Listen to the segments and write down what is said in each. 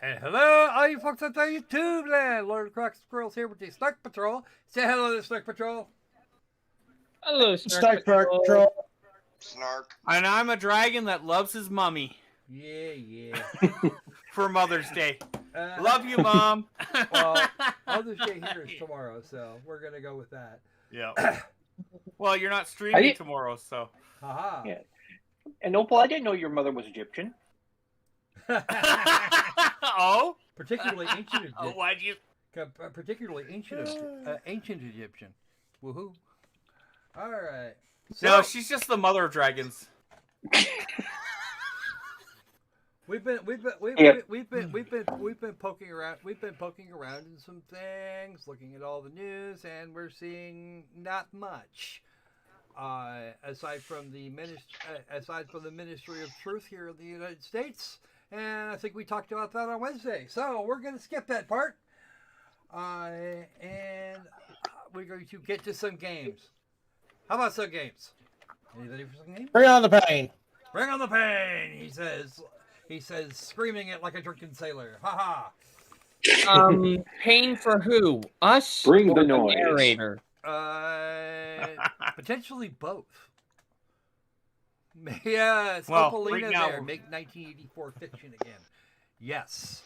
And hello, all you folks out there, YouTube land. Lord Croc Squirrels here with the Snark Patrol. Say hello to the Snark Patrol. Hello, Snark Patrol. Snark. And I'm a dragon that loves his mummy. Yeah. For Mother's Day. Love you, Mom. Well, Mother's Day here is tomorrow, so we're going to go with that. Yeah. Well, you're not streaming tomorrow, so. Haha. Yeah. And Opal, I didn't know your mother was Egyptian. Oh? Particularly ancient Egyptian. Oh, why'd you? Particularly ancient Egyptian. Woohoo. All right. So, No, she's just the mother of dragons. We've been poking around. We've been poking around in some things, looking at all the news, and we're seeing not much. Aside from the Ministry of Truth here in the United States, and I think we talked about that on Wednesday. So we're going to skip that part, and we're going to get to some games. How about some games? Anybody for some games? Bring on the pain. Bring on the pain, he says. He says, screaming it like a drunken sailor. Ha ha. Pain for who? Us? Bring or the noise. Narrator? Potentially both. Yeah, it's Well, Opalina right now- there. Make 1984 fiction again. Yes.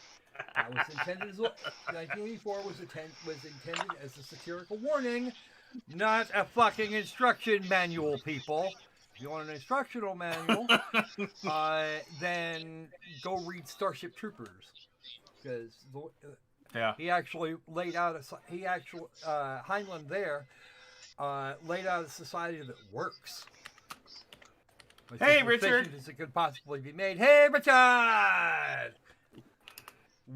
That was intended as 1984 was intended as a satirical warning, not a fucking instruction manual, people. If you want an instructional manual, then go read Starship Troopers, because he actually laid out Heinlein there laid out a society that works. Hey, Richard! As it could possibly be made. Hey, Richard!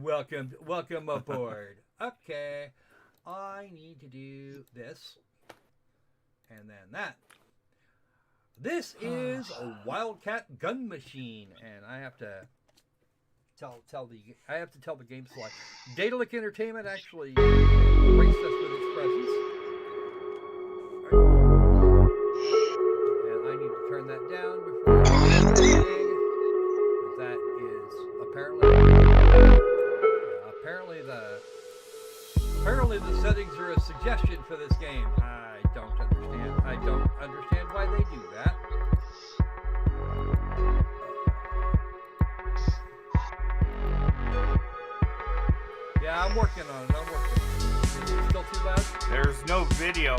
Welcome aboard. Okay, I need to do this, and then that. This is a Wildcat Gun Machine, and I have to tell the game select. Deluxe Entertainment actually graced us with its presence, and I need to turn that down before I do anything, because that is apparently the settings are a suggestion for this game. I don't understand why they do that. Yeah, I'm working on it. Is it still too loud? There's no video.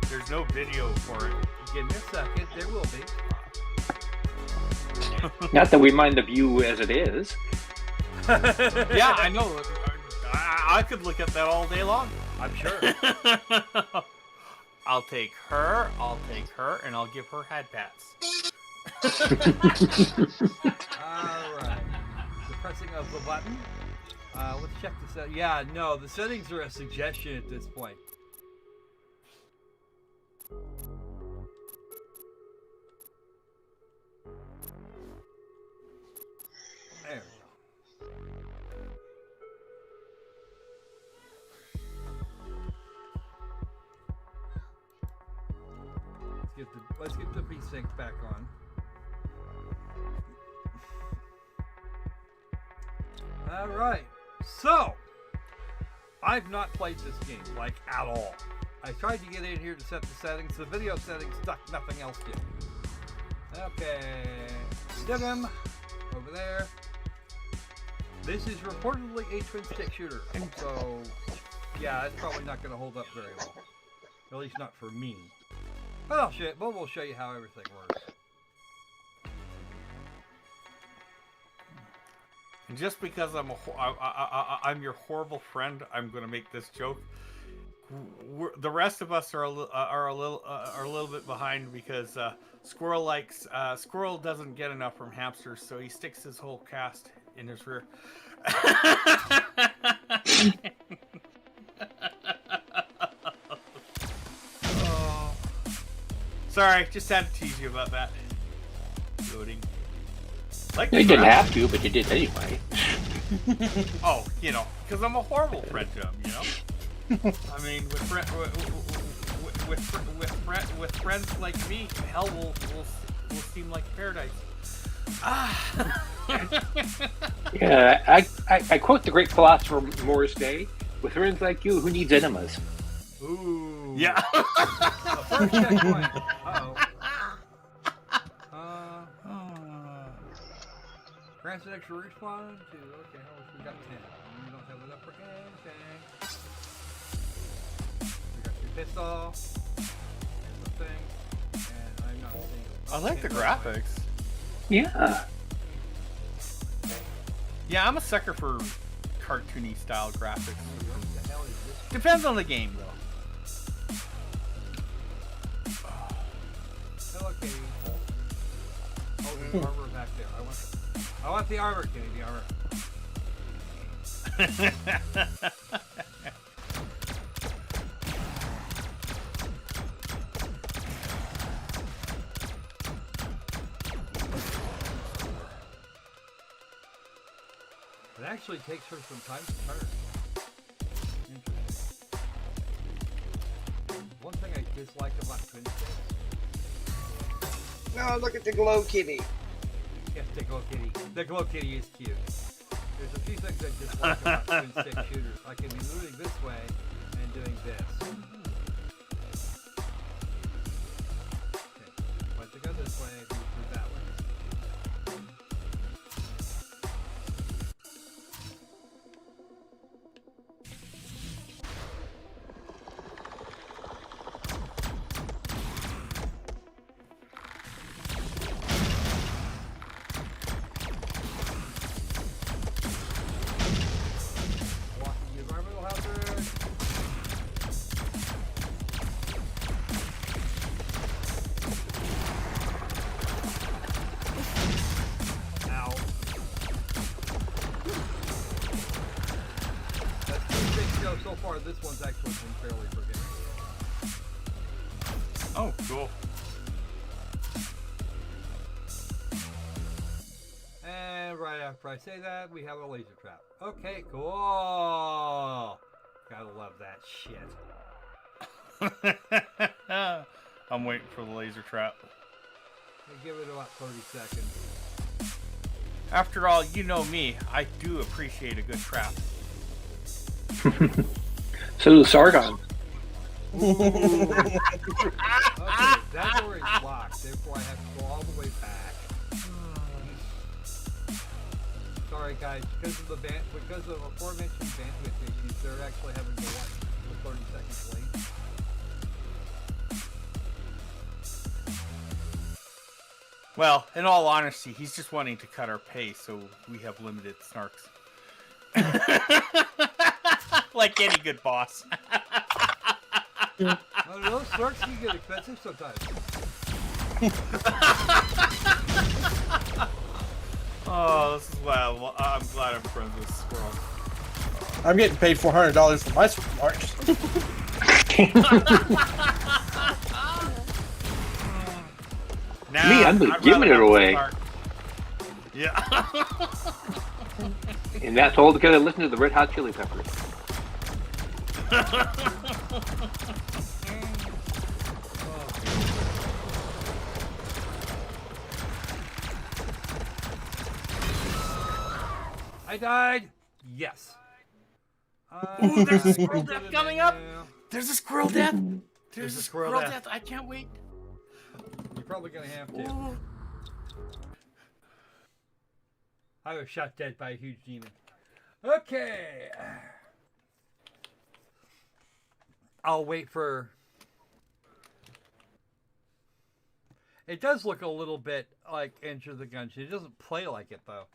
There's no video for it. Give me a second. There will be. Not that we mind the view as it is. Yeah, I know. I could look at that all day long. I'm sure. I'll take her, and I'll give her head pats. Alright. The pressing of the button. Let's check this out. Yeah, no, the settings are a suggestion at this point. There we go. Let's get the V-Sync back on. Alright, so I've not played this game, like, at all. I tried to get in here to set the settings. The video settings stuck, nothing else did. Okay, did him over there. This is reportedly a twin stick shooter, so yeah, it's probably not going to hold up very well. At least not for me. But we'll show you how everything works. And just because I'm your horrible friend, I'm going to make this joke. The rest of us are a little bit behind because Squirrel doesn't get enough from hamsters, so he sticks his whole cast in his rear. Sorry, just had to tease you about that. Loading. Like You didn't have to, but you did anyway. Oh, because I'm a horrible friend to him, I mean, with friends like me, hell will seem like paradise. Yeah, I quote the great philosopher Morris Day: "With friends like you, who needs enemas?" Ooh. Yeah. The first checkpoint. Uh-oh. Grants an extra respawn to, okay, how much we got? 10. We don't have enough for anything. We got your pistol. Here's the thing. And I'm not seeing. I like the graphics. Yeah. Yeah, I'm a sucker for cartoony style graphics. What the hell is this? Depends on the game, though. Hello, Kitty. Oh, there's armor back there. I want the armor, Kitty. The armor. It actually takes her some time to turn. Interesting. One thing I dislike about twin sticks. No, look at the glow kitty. Yes, the glow kitty. The glow kitty is cute. There's a few things I dislike about twin stick shooters. I can be moving this way and doing this. Okay, point the gun this way, move through that way. Walking the environmental hazard. Ow. That's the big show so far. This one's actually been fairly forgiving. Oh, cool. And right after I say that, we have a laser trap. Okay, cool. Gotta love that shit. I'm waiting for the laser trap. I give it about 30 seconds. After all, you know me. I do appreciate a good trap. So does Sargon. Okay, that door is locked, therefore I have to go all the way back. Sorry guys, because of aforementioned bandwidth issues, they're actually having to watch the 30 seconds late. Well, in all honesty, he's just wanting to cut our pace so we have limited snarks. Like any good boss. Those snarks can get expensive sometimes. Oh, this is why I'm glad I'm friends with Squirrel. I'm getting paid $400 for my marks. Nah, Me, I'm I'd giving rather it have away. Snark. Yeah. And that's all because I listened to the Red Hot Chili Peppers. I died! Yes. Ooh, there's a squirrel death coming up! Yeah. There's a squirrel death! There's There's a a squirrel squirrel death. death! I can't wait! You're probably gonna have to. Ooh. I was shot dead by a huge demon. Okay. I'll wait for... It does look a little bit like Enter the Gungeon. It doesn't play like it, though.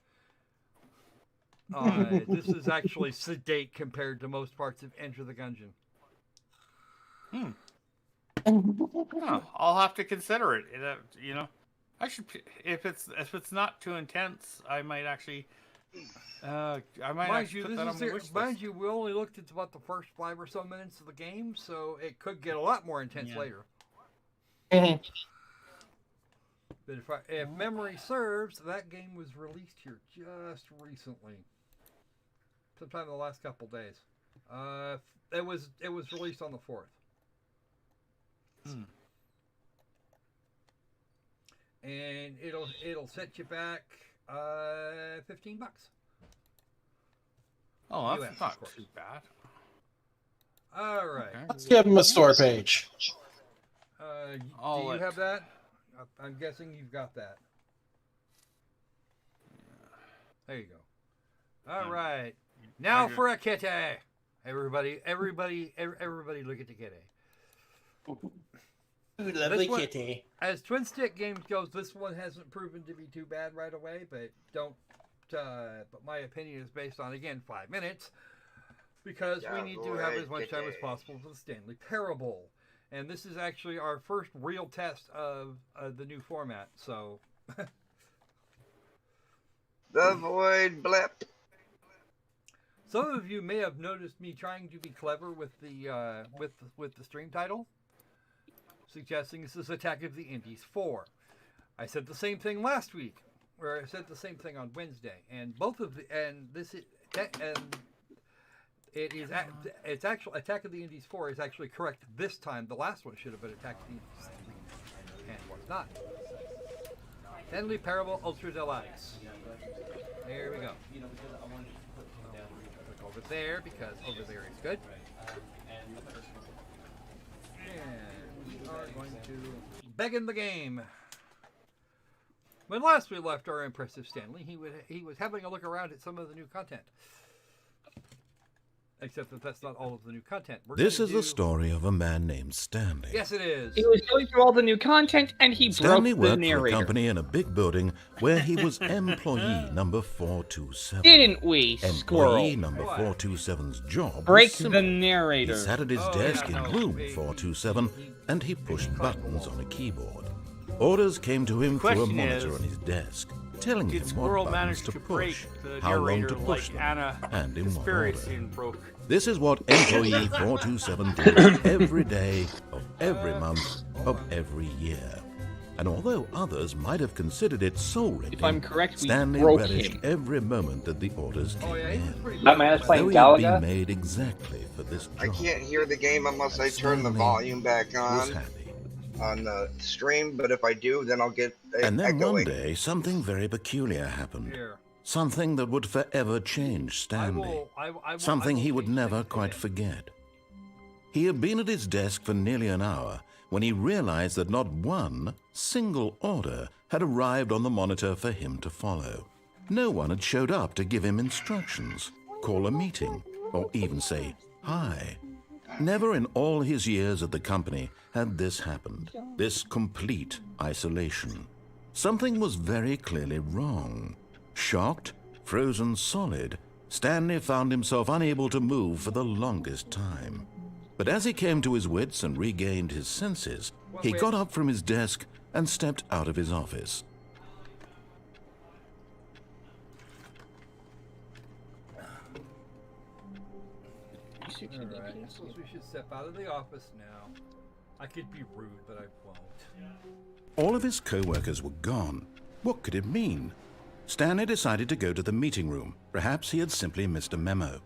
This is actually sedate compared to most parts of Enter the Gungeon. Oh, I'll have to consider it. You know, I should if it's not too intense, I might actually. I might Mind actually you, put that on my wish list. mind you, we only looked at about the first 5 or so minutes of the game, so it could get a lot more intense Yeah. later. Mhm. But if memory serves, that game was released here just recently, sometime in the last couple days. It was released on the 4th. and it'll set you back $15. Oh, US, that's of not course. too bad. All right. Okay. Let's give him a store page. Do I'll you let- have that? I'm guessing you've got that. There you go. All right. Now Okay. for a kitty. Everybody look at the kitty. Ooh, lovely This one- kitty. As twin stick games goes, this one hasn't proven to be too bad right away, but but my opinion is based on, again, 5 minutes, because we need to have as much time as possible for the Stanley Parable. And this is actually our first real test of the new format, so... The void blip. Some of you may have noticed me trying to be clever with the with the stream title, suggesting this is Attack of the Indies 4. I said the same thing last week, or I said the same thing on Wednesday, and it's actual Attack of the Indies 4 is actually correct this time. The last one should have been Attack of the Indies 3, and was not. Stanley Parable Ultra Deluxe. There we go. Click over there because over there is good. And we are going to begin the game. When last we left our impressive Stanley, he was having a look around at some of the new content. Except that that's not all of the new content. This is the story of a man named Stanley. Yes, it is. He was going through all the new content, and he Stanley broke the worked for a narrator. company in a big building where he was employee number 427. Didn't we, Squirrel? Employee number 427's job Break was simple. the narrator. He sat at his Oh, desk yeah, in no, room he- 427 and he pushed buttons on a keyboard. Orders came to him through a Question monitor is, on his desk, telling Did him Squirrel what buttons manage to to push, break the how long narrator to push like them, Anna and in what Conspiracy order. and broke? This is what employee 427 did every day of every month of every year. And although others might have considered it soul-rending, If I'm correct, we Stanley broke relished him. every moment that the orders came Oh yeah, he was in. pretty. That man is good. playing Though he had Galaga? been made exactly for this job. I can't hear the game unless I turn the Stanley volume back was on happy. the stream, but if I do, then I'll get And then one echoing. day, something very peculiar happened. Here. Something that would forever change Stanley. I will Something he would change never things quite today. forget. He had been at his desk for nearly an hour when he realized that not one single order had arrived on the monitor for him to follow. No one had showed up to give him instructions, call a meeting, or even say hi. Never in all his years at the company had this happened, this complete isolation. Something was very clearly wrong. Shocked, frozen solid, Stanley found himself unable to move for the longest time. But as he came to his wits and regained his senses, he got up from his desk and stepped out of his office. Alright, I suppose we should step out of the office now. I could be rude, but I won't. All of his co-workers were gone. What could it mean? Stanley decided to go to the meeting room. Perhaps he had simply missed a memo.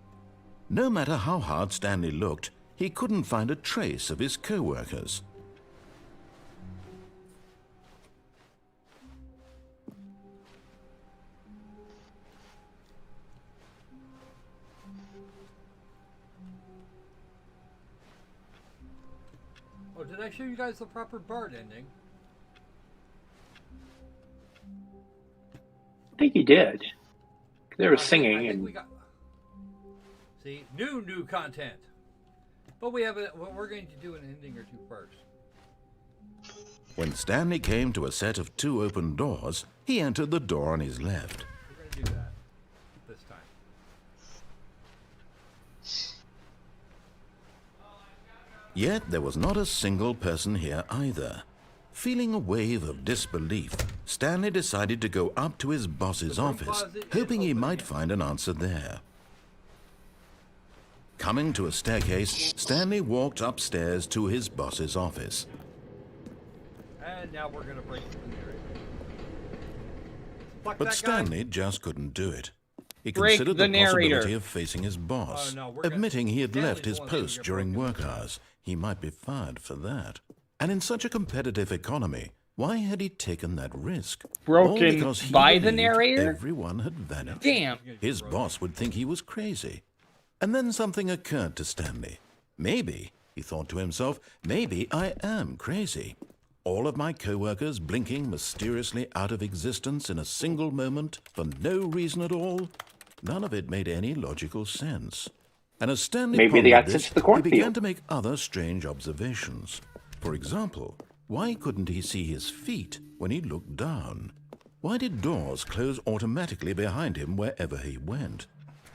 No matter how hard Stanley looked, he couldn't find a trace of his co-workers. Oh, did I show you guys the proper Bard ending? I think you did. They were I singing think and we got. See, new content. But we have a. Well, we're going to do an ending or two first. When Stanley came to a set of 2 open doors, he entered the door on his left. We're going to do that this time. Yet there was not a single person here either. Feeling a wave of disbelief, Stanley decided to go up to his boss's The broom office, closet is hoping he open might again. find an answer there. Coming to a staircase, Stanley walked upstairs to his boss's office. And now we're going to break the narrator. Fuck But that Stanley just couldn't do it. He Break considered the the possibility narrator. of facing his boss. Oh, no, we're gonna- Admitting he had Stanley's left his the one that's gonna post get during broken work this time. hours, he might be fired for that. And in such a competitive economy, Why had he taken that risk? Broken All because he by the believed narrator? everyone had vanished. Damn. His boss would think he was crazy. And then something occurred to Stanley. Maybe, he thought to himself, maybe I am crazy. All of my co-workers blinking mysteriously out of existence in a single moment for no reason at all. None of it made any logical sense. And as Stanley Maybe they got pondered sent this, to the he cornfield. began to make other strange observations. For example, why couldn't he see his feet when he looked down? Why did doors close automatically behind him wherever he went?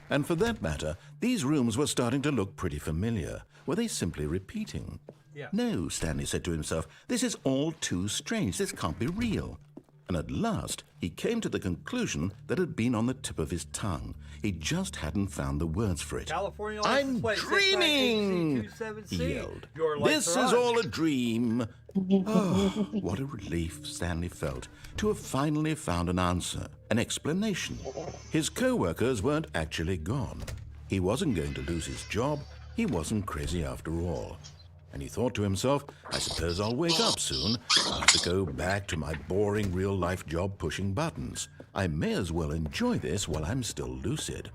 And for that matter, these rooms were starting to look pretty familiar. Were they simply repeating? Yeah. No, Stanley said to himself, this is all too strange. This can't be real. And at last, he came to the conclusion that had been on the tip of his tongue. He just hadn't found the words for it. California I'm license plate dreaming! 698C27C. He yelled. Your lights This are is on. all a dream. Oh, what a relief Stanley felt to have finally found an answer, an explanation. His co-workers weren't actually gone. He wasn't going to lose his job. He wasn't crazy after all. And he thought to himself, I suppose I'll wake up soon. I'll have to go back to my boring real-life job pushing buttons. I may as well enjoy this while I'm still lucid.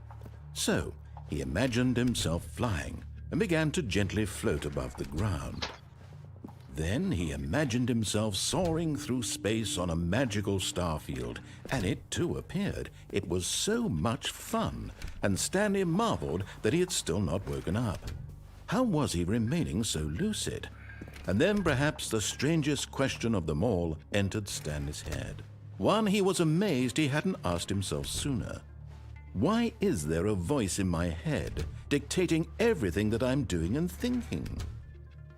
So, he imagined himself flying and began to gently float above the ground. Then he imagined himself soaring through space on a magical starfield, and it too appeared. It was so much fun, and Stanley marveled that he had still not woken up. How was he remaining so lucid? And then perhaps the strangest question of them all entered Stanley's head. One he was amazed he hadn't asked himself sooner. Why is there a voice in my head dictating everything that I'm doing and thinking?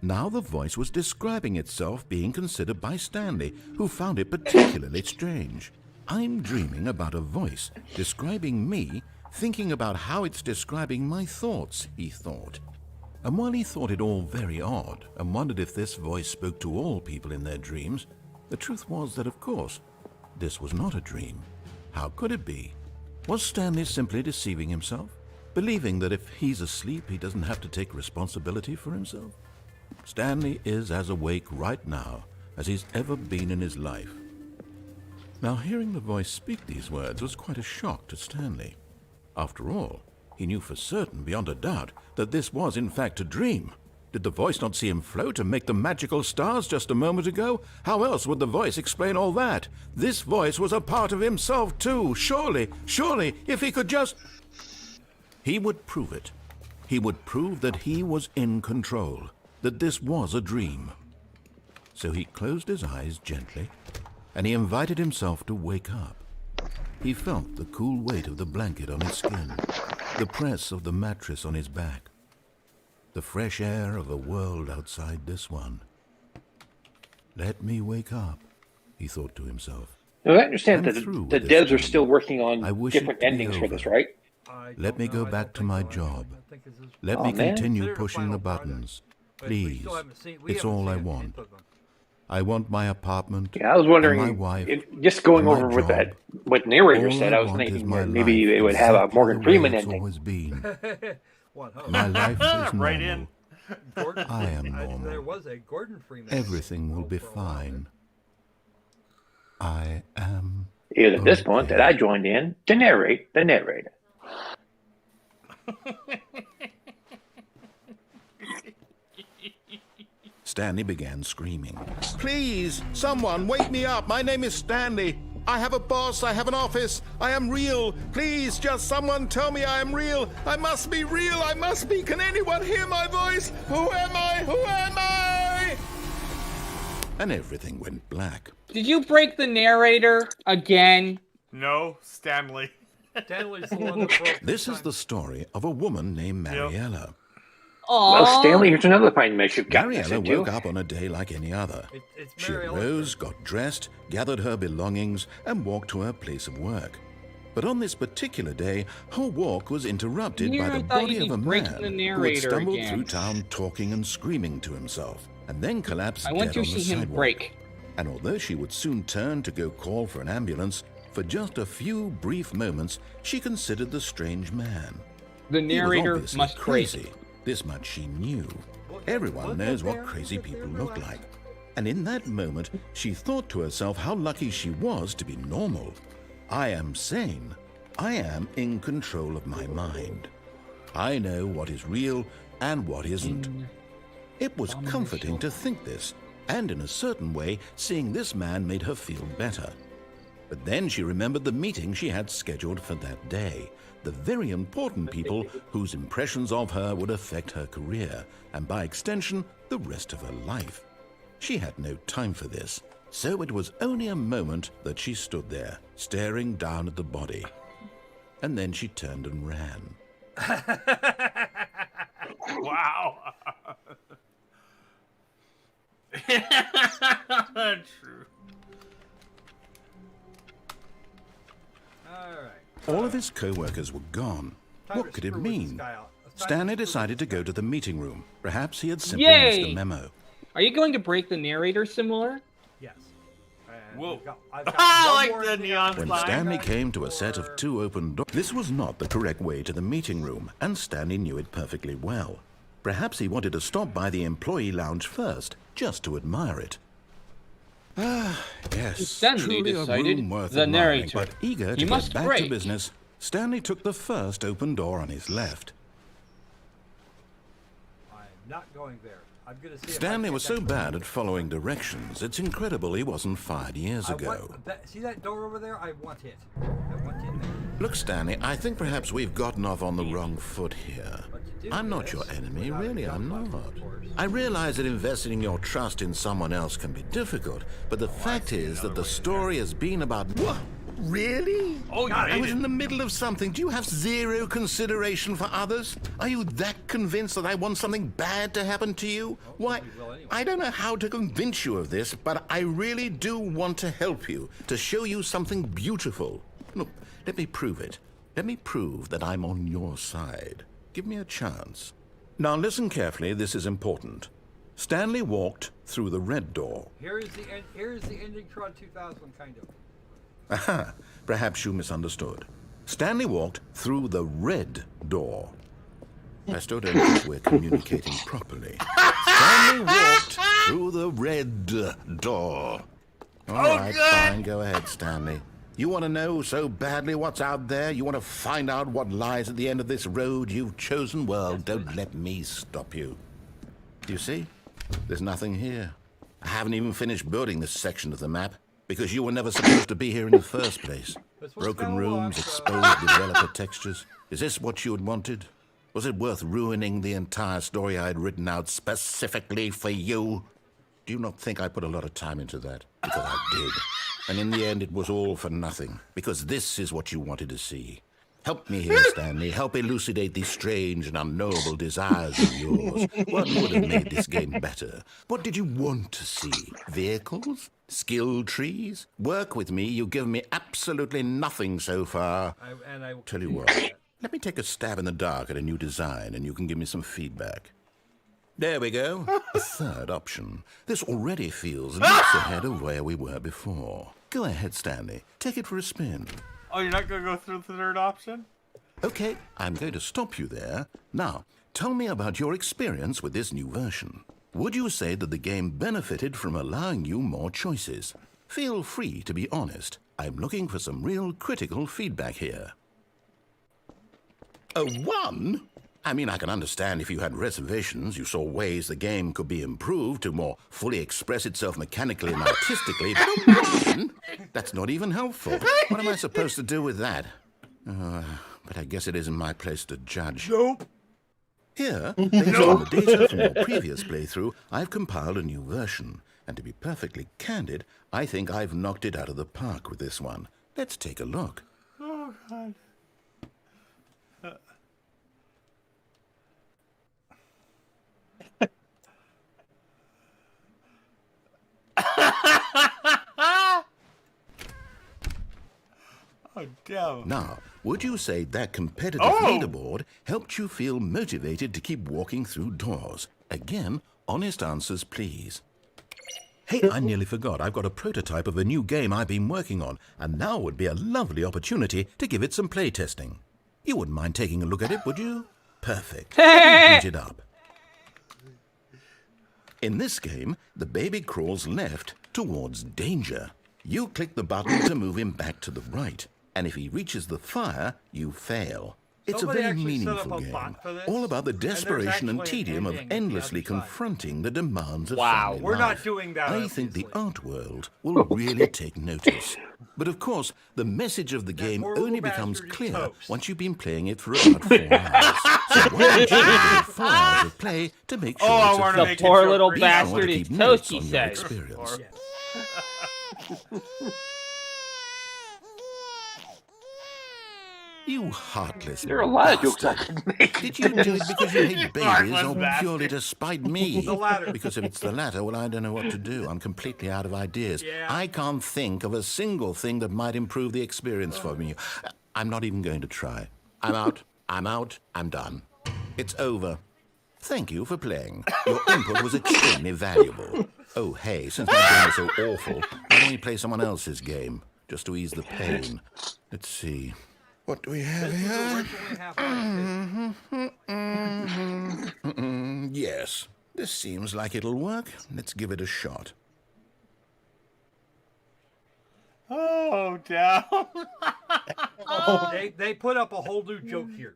Now the voice was describing itself being considered by Stanley, who found it particularly strange. I'm dreaming about a voice describing me, thinking about how it's describing my thoughts, he thought. And while he thought it all very odd and wondered if this voice spoke to all people in their dreams, the truth was that, of course, this was not a dream. How could it be? Was Stanley simply deceiving himself, believing that if he's asleep, he doesn't have to take responsibility for himself? Stanley is as awake right now as he's ever been in his life. Now, hearing the voice speak these words was quite a shock to Stanley. After all, he knew for certain, beyond a doubt, that this was in fact a dream. Did the voice not see him float and make the magical stars just a moment ago? How else would the voice explain all that? This voice was a part of himself too. Surely, if he could just... He would prove it. He would prove that he was in control, that this was a dream. So he closed his eyes gently, and he invited himself to wake up. He felt the cool weight of the blanket on his skin, the press of the mattress on his back, the fresh air of a world outside this one. Let me wake up, he thought to himself. Now, I understand I'm that through the with devs this are game. still working I on wish it different to be endings for over. this, right? Let me go back to my job. Let Oh, me man. continue Consider it a pushing the final product, buttons. but we Please. still haven't seen- we It's haven't all I seen a want. hint of them. I want my apartment. Yeah, I was and wondering, my wife, just going and my over with job. that, what narrator All said, I was want is thinking my maybe life they would have a exactly Morgan the way Freeman it's ending. always been. One hope. My life is normal. Right in. Gordon, I am there normal. was a Gordon Freeman. Everything will be for a while there. fine. I am. It was at this point okay. that I joined in to narrate the narrator. Stanley began screaming. Please, someone, wake me up. My name is Stanley. I have a boss. I have an office. I am real. Please, just someone tell me I am real. I must be real. I must be. Can anyone hear my voice? Who am I? Who am I? And everything went black. Did you break the narrator again? No, Stanley. Stanley's the one that broke This is time. the story of a woman named Mariella. Well, Aww. Stanley, here's another fine mess you've got Mariella into. woke up on a day like any other. It's She Mary Ellen. arose, got dressed, gathered her belongings, and walked to her place of work. But on this particular day, her walk was interrupted Here by I the thought body you'd of a be breaking man the who had narrator stumbled again. through town talking and screaming to himself, and then collapsed I want dead to on the see him sidewalk. break. And although she would soon turn to go call for an ambulance, for just a few brief moments, she considered the strange man. The He was narrator obviously must break. crazy. This much she knew. Everyone knows what crazy people look like. And in that moment, she thought to herself how lucky she was to be normal. I am sane. I am in control of my mind. I know what is real and what isn't. It was comforting to think this, and in a certain way, seeing this man made her feel better. But then she remembered the meeting she had scheduled for that day, the very important people whose impressions of her would affect her career, and by extension, the rest of her life. She had no time for this, so it was only a moment that she stood there, staring down at the body. And then she turned and ran. Wow. True. All right. All of his co-workers were gone. What could it mean? Stanley decided to go to the meeting room. Perhaps he had simply missed a memo. Are you going to break the narrator similar? Yes. And Whoa. I've got I one like more the thing neon When sign. Stanley came to a set of 2 open doors, this was not the correct way to the meeting room, and Stanley knew it perfectly well. Perhaps he wanted to stop by the employee lounge first, just to admire it. Ah, yes, Stanley truly a decided room worth the admiring, narrator. but eager to He get must back to break. business, Stanley took the first open door on his left. I'm not going there. I'm gonna see. Stanley was so bad at following directions, it's incredible he wasn't fired years ago. See that door over there? I want it. I want it there. Look, Stanley, I think perhaps we've gotten off on the wrong foot here. I'm not your enemy, really, I'm not. I realize that investing your trust in someone else can be difficult, but the fact is that the story has been about... What? Really? Oh, you I made was it. in the middle of something. Do you have zero consideration for others? Are you that convinced that I want something bad to happen to you? Why, I don't know how to convince you of this, but I really do want to help you, to show you something beautiful. Look, let me prove it. Let me prove that I'm on your side. Give me a chance. Now listen carefully, this is important. Stanley walked through the red door. Here is the end. Here is the ending Tron 2000 kind of. Aha, perhaps you misunderstood. Stanley walked through the red door. I still don't think we're communicating properly. Stanley walked through the red door. All right, fine, go ahead, Stanley. You want to know so badly what's out there? You want to find out what lies at the end of this road you've chosen? Well, don't let me stop you. Do you see? There's nothing here. I haven't even finished building this section of the map, because you were never supposed to be here in the first place. Broken rooms, exposed developer textures. Is this what you had wanted? Was it worth ruining the entire story I had written out specifically for you? Do you not think I put a lot of time into that? Because I did. And in the end, it was all for nothing, because this is what you wanted to see. Help me here, Stanley. Help elucidate these strange and unknowable desires of yours. What would have made this game better? What did you want to see? Vehicles? Skill trees? Work with me. You've given me absolutely nothing so far. Tell you what, let me take a stab in the dark at a new design, and you can give me some feedback. There we go. A third option. This already feels leaps ahead of where we were before. Go ahead, Stanley. Take it for a spin. Oh, you're not going to go through the third option? Okay, I'm going to stop you there. Now, tell me about your experience with this new version. Would you say that the game benefited from allowing you more choices? Feel free to be honest. I'm looking for some real critical feedback here. A 1? I mean, I can understand if you had reservations, you saw ways the game could be improved to more fully express itself mechanically and artistically, but a 1? That's not even helpful. What am I supposed to do with that? But I guess it isn't my place to judge. Nope. Here, based on the data from your previous playthrough, I've compiled a new version. And to be perfectly candid, I think I've knocked it out of the park with this one. Let's take a look. Oh, God. Oh, damn. Now, would you say that competitive leaderboard helped you feel motivated to keep walking through doors? Again, honest answers, please. Hey, I nearly forgot. I've got a prototype of a new game I've been working on, and now would be a lovely opportunity to give it some playtesting. You wouldn't mind taking a look at it, would you? Perfect. Let me boot it up. In this game, the baby crawls left towards danger. You click the button to move him back to the right, and if he reaches the fire, you fail. It's Somebody a very actually set meaningful up a game, bot for this, all about the and there's desperation and actually an tedium of ending at the endlessly other side. confronting the demands of Wow. family We're life. not doing that, I think the obviously. art world will really take notice. But of course, the message of the game horrible only becomes bastard is clear toast. once you've been playing it for about 4 hours. So why don't you give it 4 hours of play to make sure Oh, I it's wanna a The make hit? it poor so little green. Be sure to bastard is keep notes toast, he on your says. experience. You heartless There are a lot of jokes I bastard. could make. Did you do it because you hate babies Heartless or bastard. purely to spite me? The latter. Because if it's the latter, well, I don't know what to do. I'm completely out of ideas. Yeah. I can't think of a single thing that might improve the experience for me. I'm not even going to try. I'm out. I'm done. It's over. Thank you for playing. Your input was extremely valuable. Oh, hey, since my game is so awful, why don't we play someone else's game? Just to ease the pain. Let's see. What do we have This was here? originally half-life. Yes, this seems like it'll work. Let's give it a shot. Oh, down. They put up a whole new joke here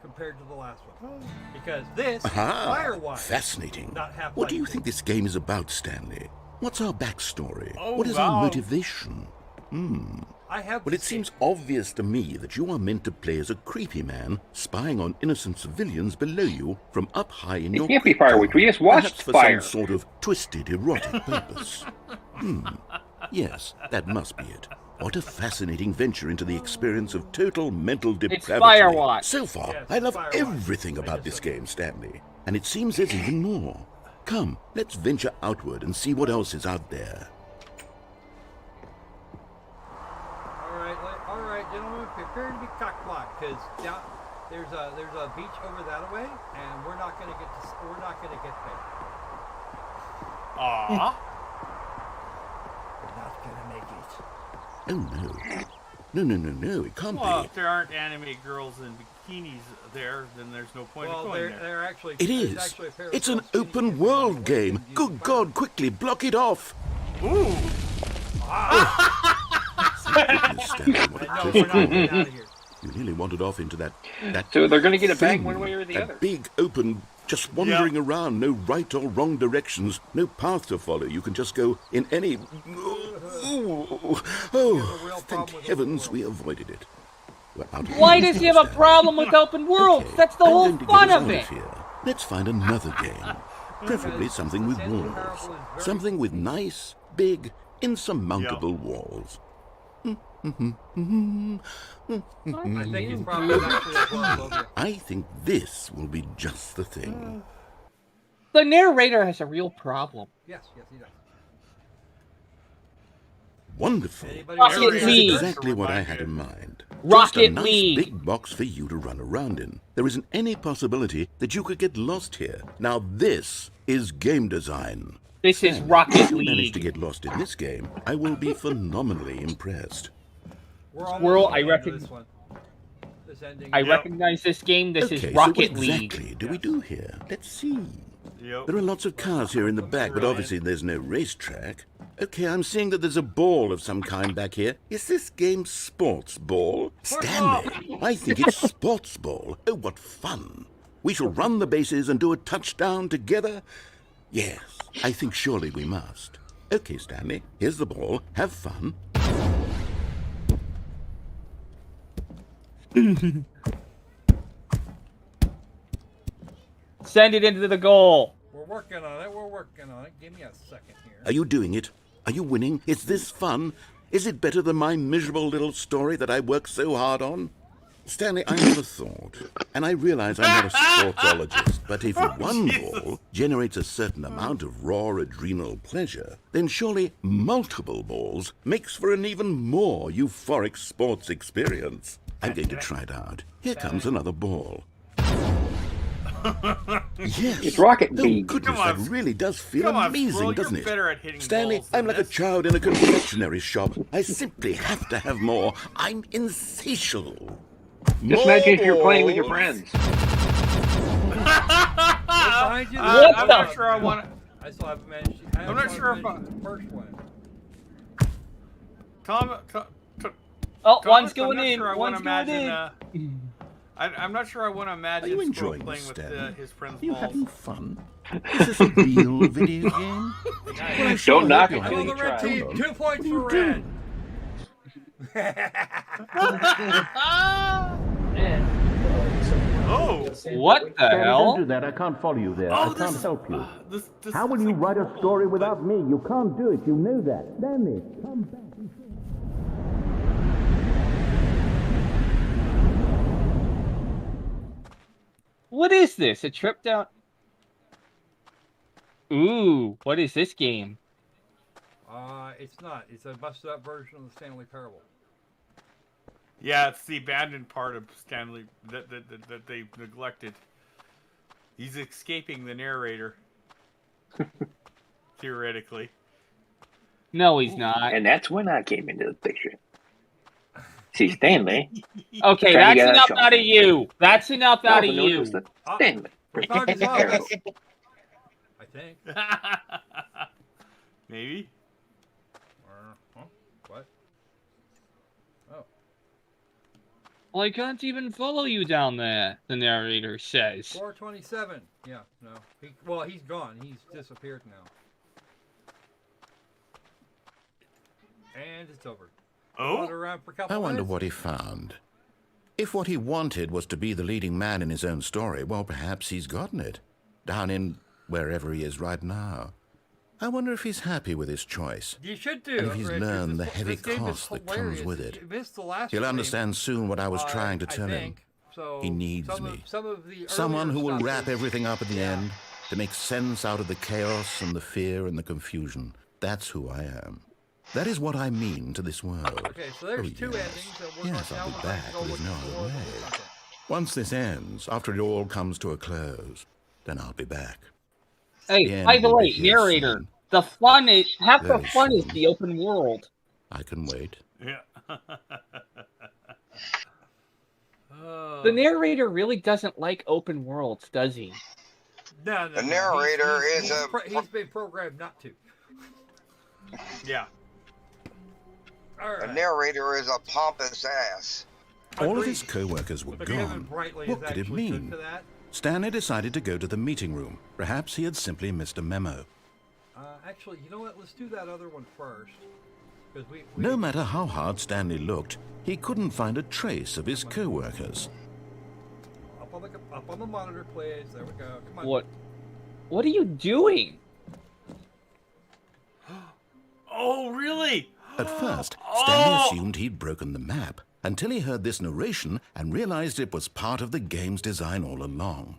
compared to the last one. Because this Firewatch. Fascinating. Not Half-Life What do you 2. think this game is about, Stanley? What's our backstory? Oh, what is wow. our motivation? I have Well, it seems obvious to me that you are meant to play as a creepy man spying on innocent civilians below you from up high in It your can't be creep Firewatch. We just watched perhaps for Fire. some sort of twisted erotic purpose. Yes, that must be it. What a fascinating venture into the experience of total mental depravity. Firewatch. So far, Yes, I love Firewatch. everything I about just this said game, Stanley. And it seems there's even more. Come, let's venture outward and see what else is out there. All right, gentlemen, prepare to be cockblocked because there's a beach over that way, and we're not gonna get there. Aw. We're not gonna make it. Oh, no, it can't Well, be. if there aren't anime girls in bikinis there, then there's no point Well, of going they're, there. they're actually. It there's is. actually a pair of It's an girls skinny open kids world that game. use Good fire. God, quickly block it off. Ooh. Goodness, Stanley, what a No, twist. we're not getting out of here. You nearly wandered off into that So they're going to get it back thing, one way or the that other. big open, just wandering around, no right or wrong directions, no path to follow. You can just go in any. Oh, thank heavens we avoided it. We're out of Why here, does he have a Stanley. problem with open worlds? Okay, That's the I'm whole going to get fun us of out it. Here. Let's find another game. Preferably something with Stanley walls. Parable is very Something with nice, big, insurmountable walls. I think it's probably actually a world over. I think this will be just the thing. The narrator has a real problem. Yes, he does. Wonderful. Anybody Rocket else? This League. is exactly what I had in mind. Just a Rocket nice League. big box for you to run around in. There isn't any possibility that you could get lost here. Now this is game design. This is If Rocket you manage to League. get lost in this game, I will be phenomenally impressed. We're almost Squirrel, at I the end of reckon- this one. This ending. I recognize this game. This Okay, is so what Rocket exactly League. do we do here? Let's see. Yep. There are lots of cars here in the back, but obviously there's no racetrack. Okay, I'm seeing that there's a ball of some kind back here. Is this game sports ball? Stanley, I think it's sports ball. Oh, what fun. We shall run the bases and do a touchdown together? Yes, I think surely we must. Okay, Stanley, here's the ball. Have fun. Send it into the goal. We're working on it. Give me a second here. Are you doing it? Are you winning? Is this fun? Is it better than my miserable little story that I worked so hard on? Stanley, I never thought, and I realize I'm not a sportsologist, but if one ball generates a certain amount of raw adrenal pleasure, then surely multiple balls makes for an even more euphoric sports experience. I'm going to try it out. Here comes another ball. Yes. It's Rocket Oh, League. goodness, Come on, that really does feel come on, amazing, Squirrel, doesn't you're it? better at hitting Stanley, balls I'm than like a this. child in a confectionery shop. I simply have to have more. I'm insatiable. Just imagine if you're playing with your More friends. behind you. What I'm the not sure I want to. I still haven't managed. I'm not sure if the first one. Tom, Oh, Thomas, one's going I'm not in. sure I One's want to going imagine. in. I'm not sure I want to imagine Are you Squirrel enjoying playing this, with Stanley? his friend's Are you balls. having fun? Is this a real video game? Well, I sure Don't knock hope it you're I'm till on you the red try. team. Hold on. 2 points for What are you red. Oh, What the hell? Don't do that. I can't follow you there. oh, I can't help you. This How will you write a story without me? You can't do it. You know that. Stanley, come back. What is this? A trip down? Ooh, what is this game? It's not. It's a busted up version of the Stanley Parable. Yeah, it's the abandoned part of Stanley that they neglected. He's escaping the narrator. Theoretically. No, he's not. And that's when I came into the picture. See, Stanley. Okay, Trying to that's get enough us out of off. you. That's enough out of No, you. it's not Stanley. We found his office. I think. Maybe. Huh? What? Oh. Well, I can't even follow you down there, the narrator says. 427. Yeah, no. He's gone. He's disappeared now. And it's over. Oh? Run around for a couple I wonder minutes. what he found. If what he wanted was to be the leading man in his own story, well, perhaps he's gotten it. Down in wherever he is right now. I wonder if he's happy with his choice. You should do. And if he's Rick, learned the this heavy game is cost that comes hilarious. with it. You missed the last He'll game, understand soon what I was trying to I tell him. think. So He needs some me. Of, some of the Someone who earlier will stuff wrap is- everything up at the end to make sense out of the chaos and the fear and the confusion. That's who I am. That is what I mean to this world. Okay, so there's Oh, two yes. endings that we're Yes, going I'll to be back. There's no other way. Okay. Once this ends, after it all comes to a close, then I'll be back. Hey, The by end the will way, be here narrator, soon. the fun is half the Very fun is soon. the open world. I can wait. Yeah. The narrator really doesn't like open worlds, does he? No, The narrator he's been programmed not to. Yeah. All A right. narrator is a pompous ass. All of Agreed. his co-workers were But Kevin gone. Brightly What is could it actually good mean? for that. Stanley decided to go to the meeting room. Perhaps he had simply missed a memo. Actually, you know what? Let's do that other one first. Because we No matter how hard Stanley looked, he couldn't find a trace of his co-workers. up on the monitor, please. There we go. Come on. What are you doing? Oh, really? At first, Stanley assumed he'd broken the map until he heard this narration and realized it was part of the game's design all along.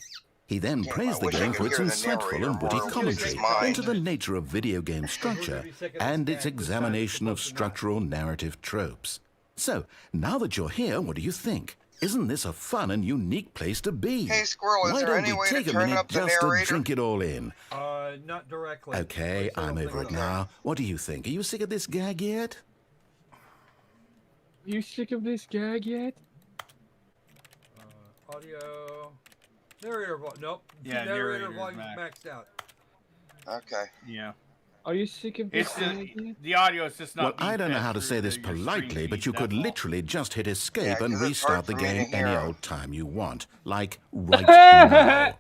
He then Damn, praised I the wish I game could for its hear the insightful narrator and witty more. commentary It's mine. into the nature of video game structure and its examination of structural narrative tropes. So, now that you're here, what do you think? Isn't this a fun and unique place to be? Hey, Squirrel, is Why there don't any we way to take a turn minute up the just to narrator? drink it all in? Not directly. Okay, I I'm don't over it think so. now. What do you think? Are you sick of this gag yet? You sick of this gag yet? Audio. Narrator volume. Nope. Yeah, narrator narrator's volume's maxed. maxed out. Okay. Yeah. Are you sick of this It's gag yet? the audio is just not. Well, being I don't know fed how to through say this your stream politely, but feed, you could that's all. literally just hit escape Yeah, and 'cause it's hard restart the for me to game any hear. old time you want. Like right now.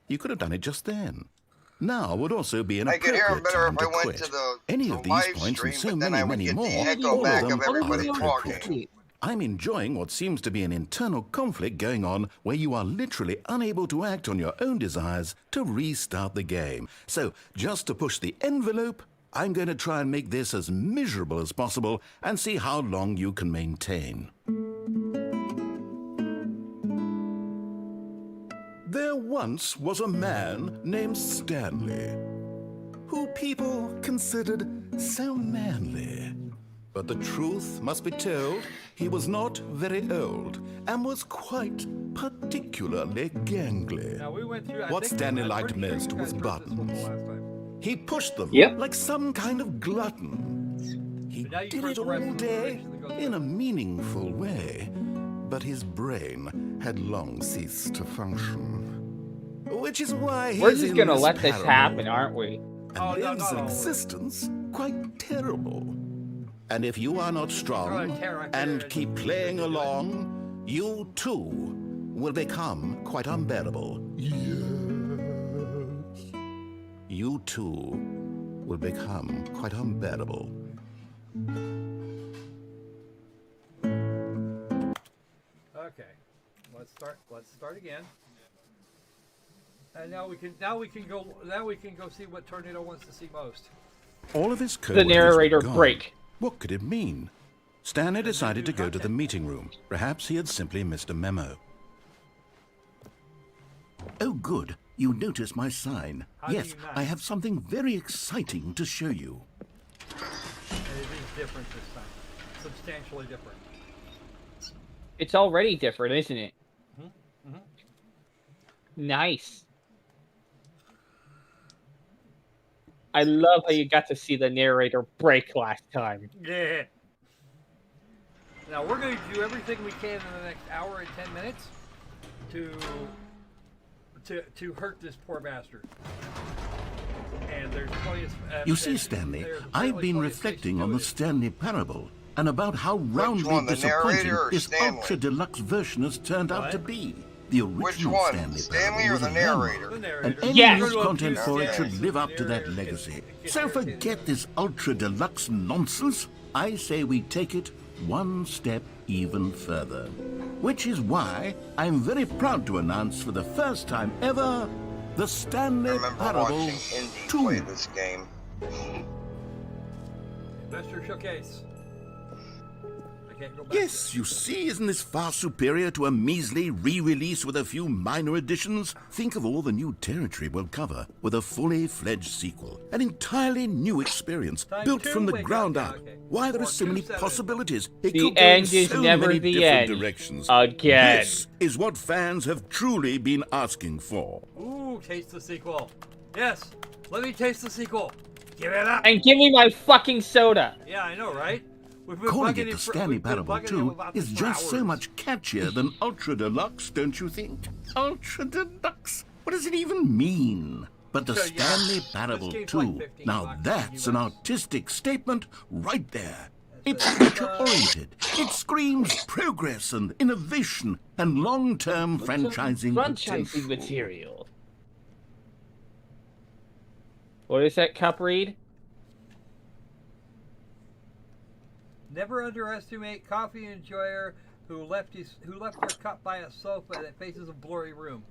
You could have done it just then. Now would also be an I could hear him appropriate better time if to I went quit. to the Any the of these live points and stream, so but then many, I would many get more, the All echo all back of them of everybody are talking. appropriate. I'm enjoying what seems to be an internal conflict going on where you are literally unable to act on your own desires to restart the game. So, just to push the envelope, I'm going to try and make this as miserable as possible and see how long you can maintain. There once was a man named Stanley, who people considered so manly. But the truth must be told, he was not very old and was quite particularly gangly. Now we went through. What Stanley I'm liked pretty sure most you was guys heard this one the buttons. last time. He pushed them Yep. like some kind of glutton. He But now you've did heard it the rest all of the day narration that goes in a with it. meaningful way, but his brain had long ceased to function. which is why We're he's just in gonna this let this parable happen, aren't we? and Oh, no, lives no, an no. existence quite terrible. And if you are not strong and keep playing along, you too will become quite unbearable. Yes. You too will become quite unbearable. Okay, let's start again. And now we can go see what Tornado wants to see most. All of his The coworkers narrator were gone. break. What could it mean? Stanley decided to go to the meeting room. Perhaps he had simply missed a memo. Oh, good. You noticed my sign. How do Yes, you not? I have something very exciting to show you. And it is different this time, substantially different. It's already different, isn't it? Mhm. Nice. I love how you got to see the narrator break last time. Yeah. Now we're going to do everything we can in the next hour and 10 minutes to hurt this poor bastard. And there's plenty of. You see, Stanley, I've been reflecting on the Stanley Parable and about how roundly one, the disappointing narrator or this Stanley? ultra deluxe version has turned out to be. The Which original one, Stanley Stanley Parable or was the a narrator? The landmark, narrator. and any Yes. new content for it should Yes. live up to that legacy. So forget this ultra deluxe nonsense. I say we take it one step even further. Which is why I'm very proud to announce for the first time ever the I Stanley remember Parable watching Indy 2. play this game. Investor Showcase. I can't go back. Yes, you see, isn't this far superior to a measly re-release with a few minor additions? Think of all the new territory we'll cover with a fully fledged sequel. An entirely new experience, Time built two, from the wake ground up. up. Yeah, okay. Why, there are Or so many 2-7. possibilities. It The could go in end is so never many the different end. directions. Again. This is what fans have truly been asking for. Ooh, taste the sequel. Yes, let me taste the sequel. Give it up. And give me my fucking soda. Yeah, I know, right? We've been Calling bugging it him the for- Stanley we've been Parable bugging him 2 about is this for just so hours. much catchier than Ultra Deluxe, don't you think? Ultra Deluxe? What does it even mean? But the So, yeah, Stanley this Parable game's 2, like $15 now that's an US. artistic statement right there. That's It's a- future-oriented. It screams progress and innovation and long-term franchising Franchising potential. material. What is that cup read? Never underestimate coffee enjoyer who left their cup by a sofa that faces a blurry room.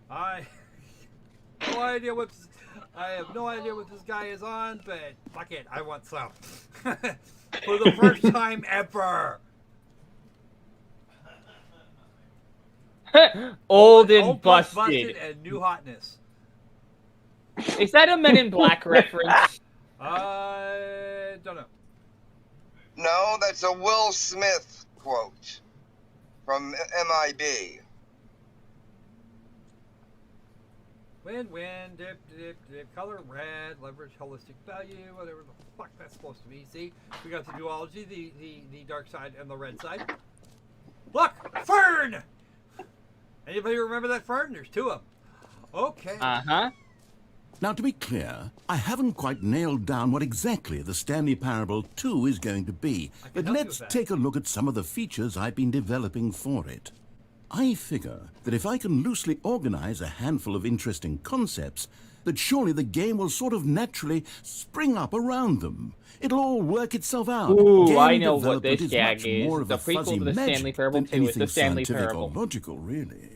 I have no idea what this guy is on, but fuck it, I want some. For the first time ever. Old and Old plus busted. and new hotness. Is that a Men in Black reference? I don't know. No, that's a Will Smith quote from MIB. Win-win, dip, color red, leverage, holistic value, whatever the fuck that's supposed to be. See, we got the duology, the dark side and the red side. Look, Fern! Anybody remember that Fern? There's two of them. Okay. Uh-huh. Now, to be clear, I haven't quite nailed down what exactly the Stanley Parable 2 is going to be, but help you let's with that. take a look at some of the features I've been developing for it. I figure that if I can loosely organize a handful of interesting concepts, that surely the game will sort of naturally spring up around them. It'll all work itself out. Ooh, Game I know what development this is gag much is. more of The a prequel fuzzy to the magic Stanley Parable than 2 is the anything Stanley scientific Parable. or logical, really.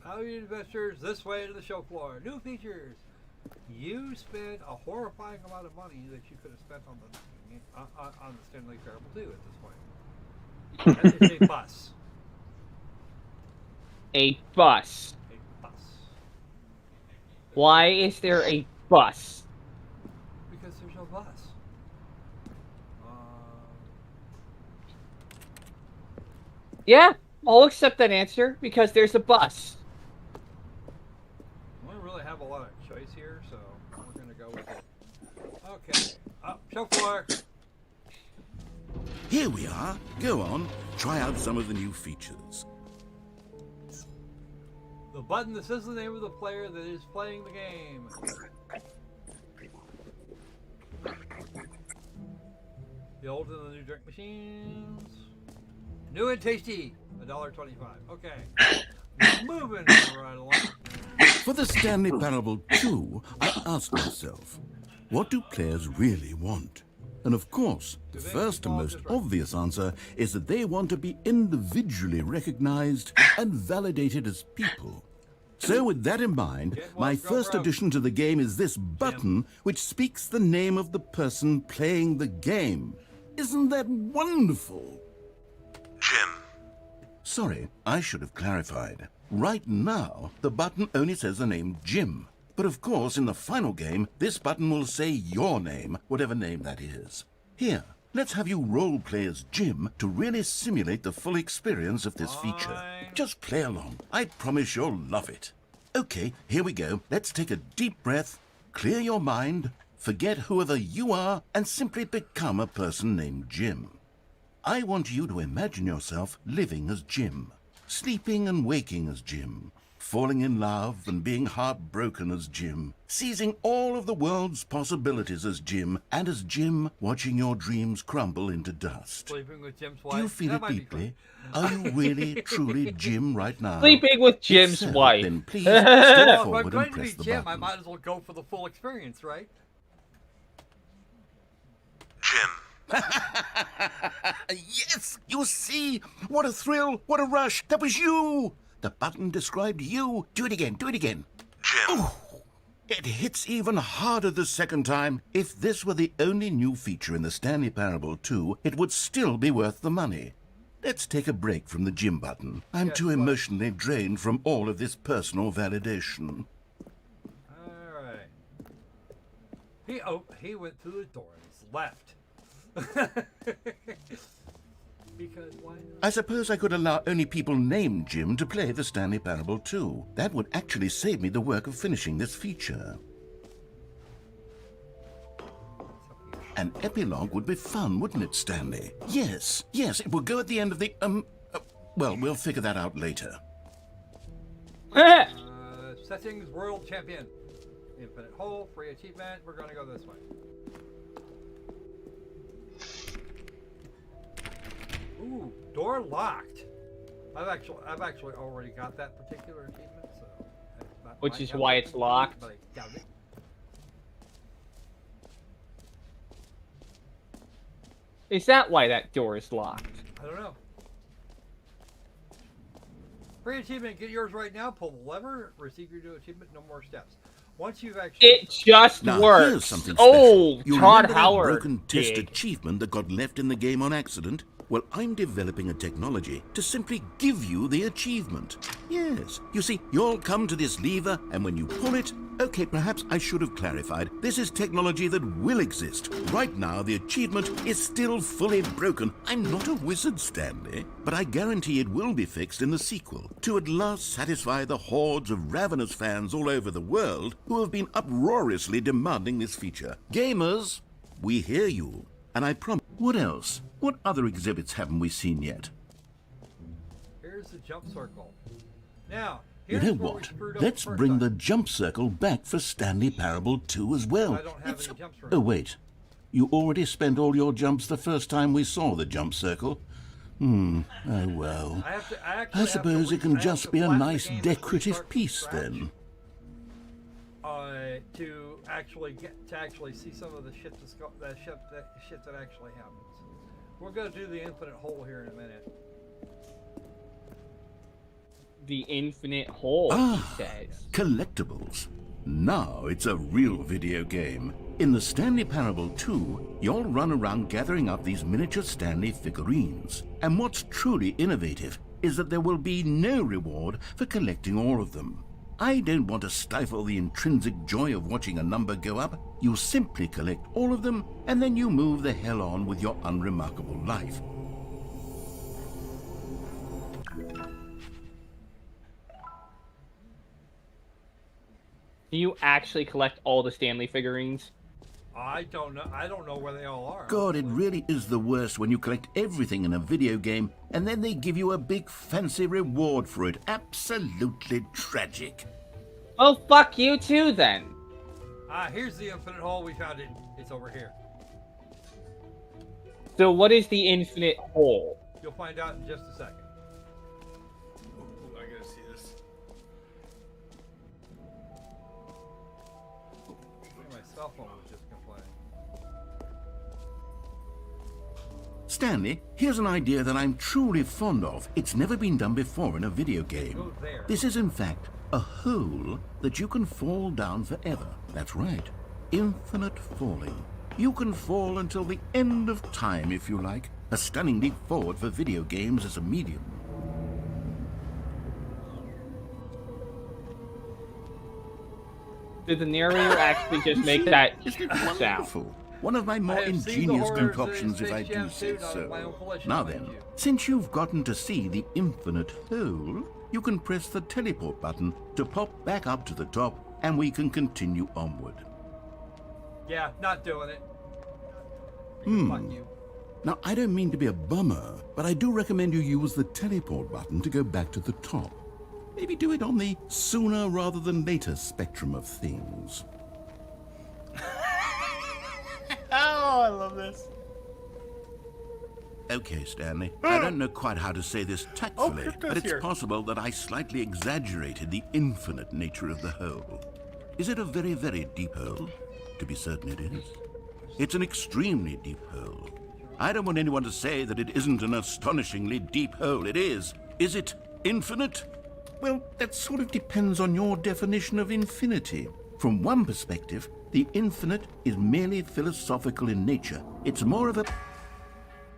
Value investors, this way to the show floor. New features. You spent a horrifying amount of money that you could have spent on the Stanley Parable 2 at this point. That is a bus. A bus. A bus. Why is there a bus? Because there's no bus. Yeah, I'll accept that answer because there's a bus. We don't really have a lot of choice here, so we're gonna go with it. Okay. Up, show floor. Here we are. Go on, try out some of the new features. The button that says the name of the player that is playing the game. The old and the new drink machines. New and tasty. $1.25. Okay. Moving right along. For the Stanley Parable 2, I asked myself, what do players really want? And of course, the first and most obvious answer is that they want to be individually recognized and validated as people. So with that in mind, my first addition to the game is this button which speaks the name of the person playing the game. Isn't that wonderful? Jim. Sorry, I should have clarified. Right now, the button only says the name Jim. But of course, in the final game, this button will say your name, whatever name that is. Here, let's have you role-play as Jim to really simulate the full experience of this feature. Just play along. I promise you'll love it. Okay, here we go. Let's take a deep breath, clear your mind, forget whoever you are, and simply become a person named Jim. I want you to imagine yourself living as Jim, sleeping and waking as Jim, falling in love and being heartbroken as Jim, seizing all of the world's possibilities as Jim, and as Jim, watching your dreams crumble into dust. Sleeping with Jim's wife. Do you feel it deeply? Are you really, truly Jim right now? Sleeping with Jim's So, wife. Then please step Well, if I'm forward going and to be press the Jim, I button. might as well go for the full experience, right? Jim. Yes, you see? What a thrill, what a rush. That was you. The button described you. Do it again, do it again. Jim. Ooh, it hits even harder the second time. If this were the only new feature in the Stanley Parable 2, it would still be worth the money. Let's take a break from the Jim button. I'm too emotionally drained from all of this personal validation. Alright. He went through the door and he's left. Because why not? I suppose I could allow only people named Jim to play the Stanley Parable 2. That would actually save me the work of finishing this feature. An epilogue would be fun, wouldn't it, Stanley? Yes, it would go at the end of the, well, we'll figure that out later. Settings World Champion. Infinite hole, free achievement. We're gonna go this way. Ooh, door locked. I've actually already got that particular achievement, so that Which might is help why me, it's locked. but I doubt it. Is that why that door is locked? I don't know. Free achievement, get yours right now. Pull the lever, receive your new achievement. No more steps. Once you've actually, It just Now, works. here's something special. Oh, You Todd remember that Howard. broken test did. achievement that got left in the game on accident? Well, I'm developing a technology to simply give you the achievement. Yes. You see, you'll come to this lever, and when you pull it... Okay, perhaps I should have clarified. This is technology that will exist. Right now, the achievement is still fully broken. I'm not a wizard, Stanley, but I guarantee it will be fixed in the sequel to at last satisfy the hordes of ravenous fans all over the world who have been uproariously demanding this feature. Gamers, we hear you. And I promise... What else? What other exhibits haven't we seen yet? here's the jump circle. Now, You here's know where we what? screwed up Let's the first bring time. the jump circle back for Stanley Parable 2 as well. I don't have any jumps for Oh, it. wait. You already spent all your jumps the first time we saw the jump circle? Oh well. I suppose it can just be a nice decorative piece then. To actually see some of the shit that actually happens. We're gonna do the infinite hole here in a minute. The infinite hole, Ah, he says. collectibles. Now it's a real video game. In the Stanley Parable 2, you'll run around gathering up these miniature Stanley figurines. And what's truly innovative is that there will be no reward for collecting all of them. I don't want to stifle the intrinsic joy of watching a number go up. You simply collect all of them, and then you move the hell on with your unremarkable life. Do you actually collect all the Stanley figurines? I don't know. I don't know where they all are. God, it really is the worst when you collect everything in a video game and then they give you a big fancy reward for it. Absolutely tragic. Well, fuck you too, then. Here's the infinite hole. We found it. It's over here. So what is the infinite hole? You'll find out in just a second. Ooh, I gotta see this. My cell phone was just complaining. Stanley, here's an idea that I'm truly fond of. It's never been done before in a video game. Go there. This is, in fact, a hole that you can fall down forever. That's right. Infinite falling. You can fall until the end of time, if you like. A stunning leap forward for video games as a medium. Did the narrator actually just make that Isn't it sound? wonderful? One of my more I have seen the ingenious horrors concoctions, in if I Space do Jam say 2, not of my own so. volition, Now mind then, you. since you've gotten to see the infinite hole, you can press the teleport button to pop back up to the top, and we can continue onward. Yeah, not doing it. Fuck you. Now, I don't mean to be a bummer, but I do recommend you use the teleport button to go back to the top. Maybe do it on the sooner rather than later spectrum of things. Oh, I love this. Okay, Stanley. I don't know quite how to say this tactfully, Crypto's but it's here. possible that I slightly exaggerated the infinite nature of the hole. Is it a very, very deep hole? To be certain it is. It's an extremely deep hole. I don't want anyone to say that it isn't an astonishingly deep hole. It is. Is it infinite? Well, that sort of depends on your definition of infinity. From one perspective, the infinite is merely philosophical in nature. It's more of a...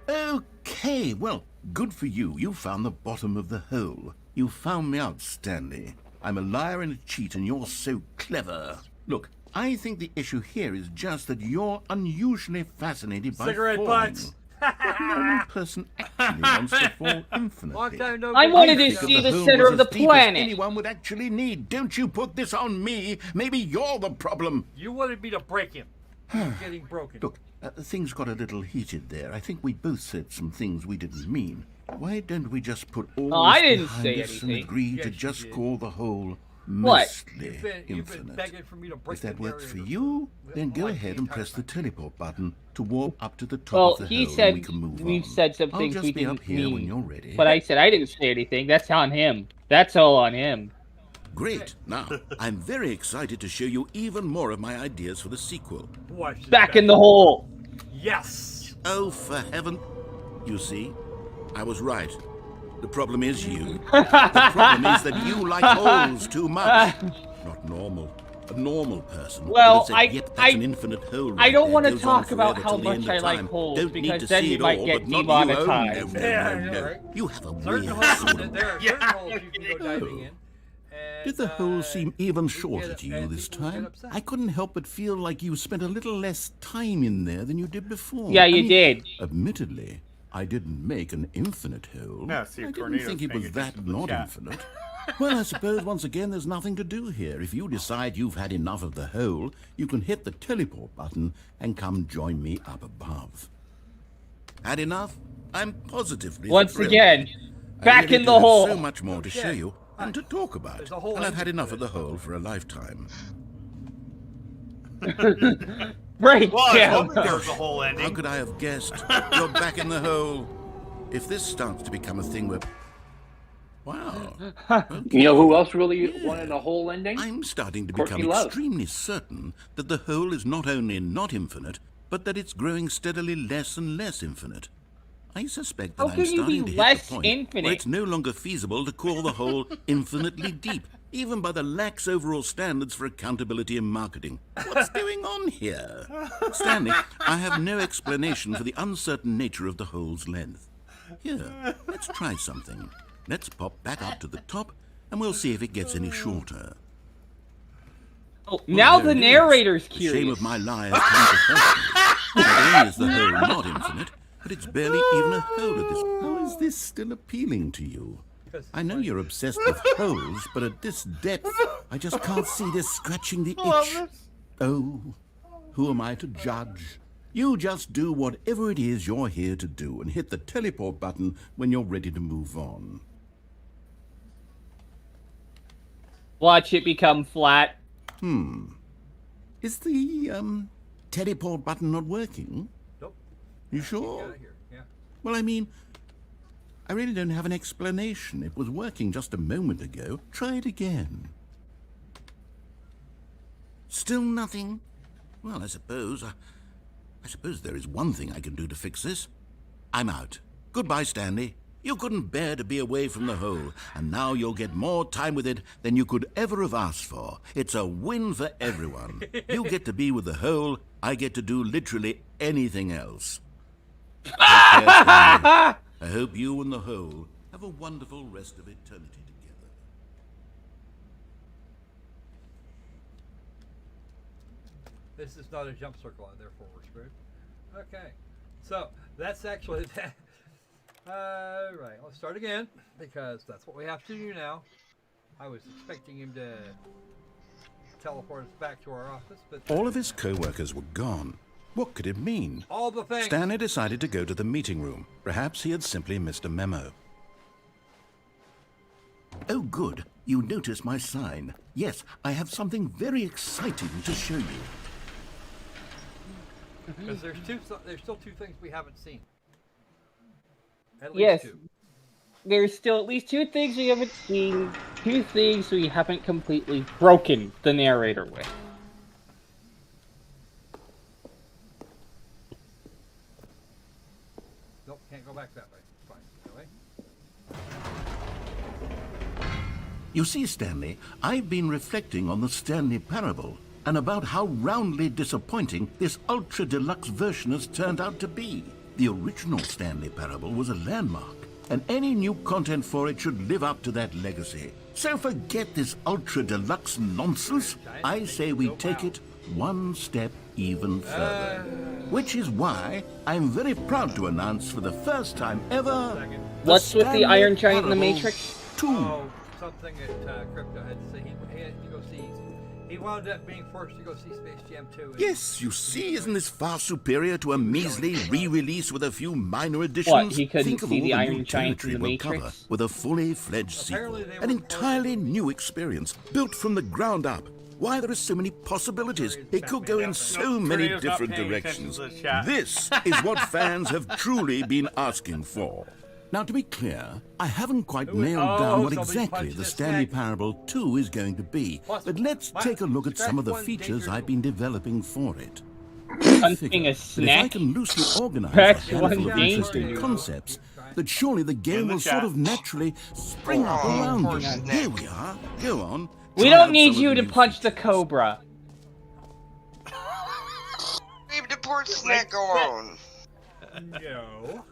Okay, well, good for you. You found the bottom of the hole. You found me out, Stanley. I'm a liar and a cheat, and you're so clever. Look, I think the issue here is just that you're unusually fascinated by Cigarette falling. butts. What normal person actually wants to fall infinitely? Long time no I good wanted video. to see The the hole center was of the as deep as planet. anyone would actually need. Don't you put this on me. Maybe you're the problem. You wanted me to break him. He's getting broken. Look, things got a little heated there. I think we both said some things we didn't mean. Why don't we just put all I this didn't behind say us and anything. agree Yes, to you just did. call the hole What? mostly You've been infinite? begging for me to break If that the works for barrier. you, then go Like ahead the and entire press the time. teleport button to warp up to the top Well, of the he hole said and we can move we've on. said some I'll things just we be up didn't here when mean. you're ready. But I said I didn't say anything. That's on him. That's all on him. Great. Now, I'm very excited to show you even more of my ideas for the sequel. Watch this Back in back. the hole. Yes. Oh, for heaven. You see, I was right. The problem is you. The problem is that you like holes too much. Not normal. A normal person. Well, would have said, "Yep, that's an infinite hole right I don't there. want to Goes on talk about forever how till the much end I of like time. holes, Don't need because to then see you it might all, get but not you. Oh, no, demonetized. no, Yeah, no, you're no. right. You have a Certain weird holes, sort of... there are certain holes you can go diving in. And, Did the hole seem even we shorter get- to you and this people get time? upset. I couldn't help but feel like you spent a little less time in there than you did before. Yeah, I you mean, did. Admittedly, I didn't make an infinite hole. Yeah, see, I didn't Tornado's think it paying was attention that to the not chat. infinite. Well, I suppose once again there's nothing to do here. If you decide you've had enough of the hole, you can hit the teleport button and come join me up above. Had enough? I'm positively Once thrilled. again, I back really in do the have hole. so much more to show Okay. you and to talk about. There's a whole And I've had ending enough to of the this. hole for a lifetime. Break Well, I was down. hoping there was a whole How ending. could I have guessed? You're back in the hole. If this starts to become a thing where... Wow. You know who else really wanted a whole ending? I'm starting to Courtney become Love. extremely certain that the hole is not only not infinite, but that it's growing steadily less and less infinite. I suspect that How I'm can you starting be to less hit the point infinite? where it's no longer feasible to call the hole infinitely deep, even by the lax overall standards for accountability in marketing. What's going on here? Stanley, I have no explanation for the uncertain nature of the hole's length. Here, let's try something. Let's pop back up to the top, and we'll see if it gets any shorter. Oh, now There the it is. narrator's The curious. shame of my lie has come to haunt me. Not only is the hole not infinite, but it's barely even a hole at this. How is this still appealing to you? I know you're obsessed with holes, but at this depth, I just can't see this scratching the itch. Oh, Who am I to judge? You just do whatever it is you're here to do and hit the teleport button when you're ready to move on. Watch it become flat. Is the, teleport button not working? Nope. You Get sure? out of here. Yeah. Well, I mean, I really don't have an explanation. It was working just a moment ago. Try it again. Still nothing? Well, I suppose there is one thing I can do to fix this. I'm out. Goodbye, Stanley. You couldn't bear to be away from the hole, and now you'll get more time with it than you could ever have asked for. It's a win for everyone. You get to be with the hole, I get to do literally anything else. Take care, Stanley. I hope you and the hole have a wonderful rest of eternity together. This is not a jump circle, and therefore we're screwed. Okay, so that's actually that. Right, let's start again because that's what we have to do now. I was expecting him to teleport us back to our office, but All of his co-workers were gone. What could it mean? all the things. Stanley decided to go to the meeting room. Perhaps he had simply missed a memo. Oh, good. You noticed my sign. Yes, I have something very exciting to show you. Because there's still two things we haven't seen. At least Yes. two. There's still at least two things we haven't seen, two things we haven't completely broken the narrator with. Nope, can't go back that way. Fine. That way. You see, Stanley, I've been reflecting on the Stanley Parable and about how roundly disappointing this ultra deluxe version has turned out to be. The original Stanley Parable was a landmark, and any new content for it should live up to that legacy. So forget this ultra deluxe nonsense. I say we take it one step even further. Which is why I'm very proud to announce for the first time ever... What's with the Stanley Iron Giant in the Parable Matrix? 2. Oh, something that Crypto had to say. He had to go see. He wound up being forced to go see Space Jam 2. Yes, you see, isn't this far superior to a measly re-release with a few minor additions? What, he couldn't Think of see all the the Iron new Giant in territory the we'll Matrix? cover with a fully fledged sequel. Apparently they An were entirely new experience, built from the ground up. Why, there are so many possibilities. It could go in so many Tornado's not different paying attention directions. to the chat. This is what fans have truly been asking for. Now, to be clear, I haven't quite nailed down what somebody exactly punched the his Stanley neck. Parable 2 is going to be. Plus, But let's take a look at some of the features I've been developing for it. Punching a That if I snack? can loosely organize a That's handful one of danger. interesting concepts, that surely the game will sort of naturally spring up Oh, around poor you. snack. Here we are. Go on. We Try don't out need some of you the to new punch the features. Cobra. Leave the poor snack alone. No.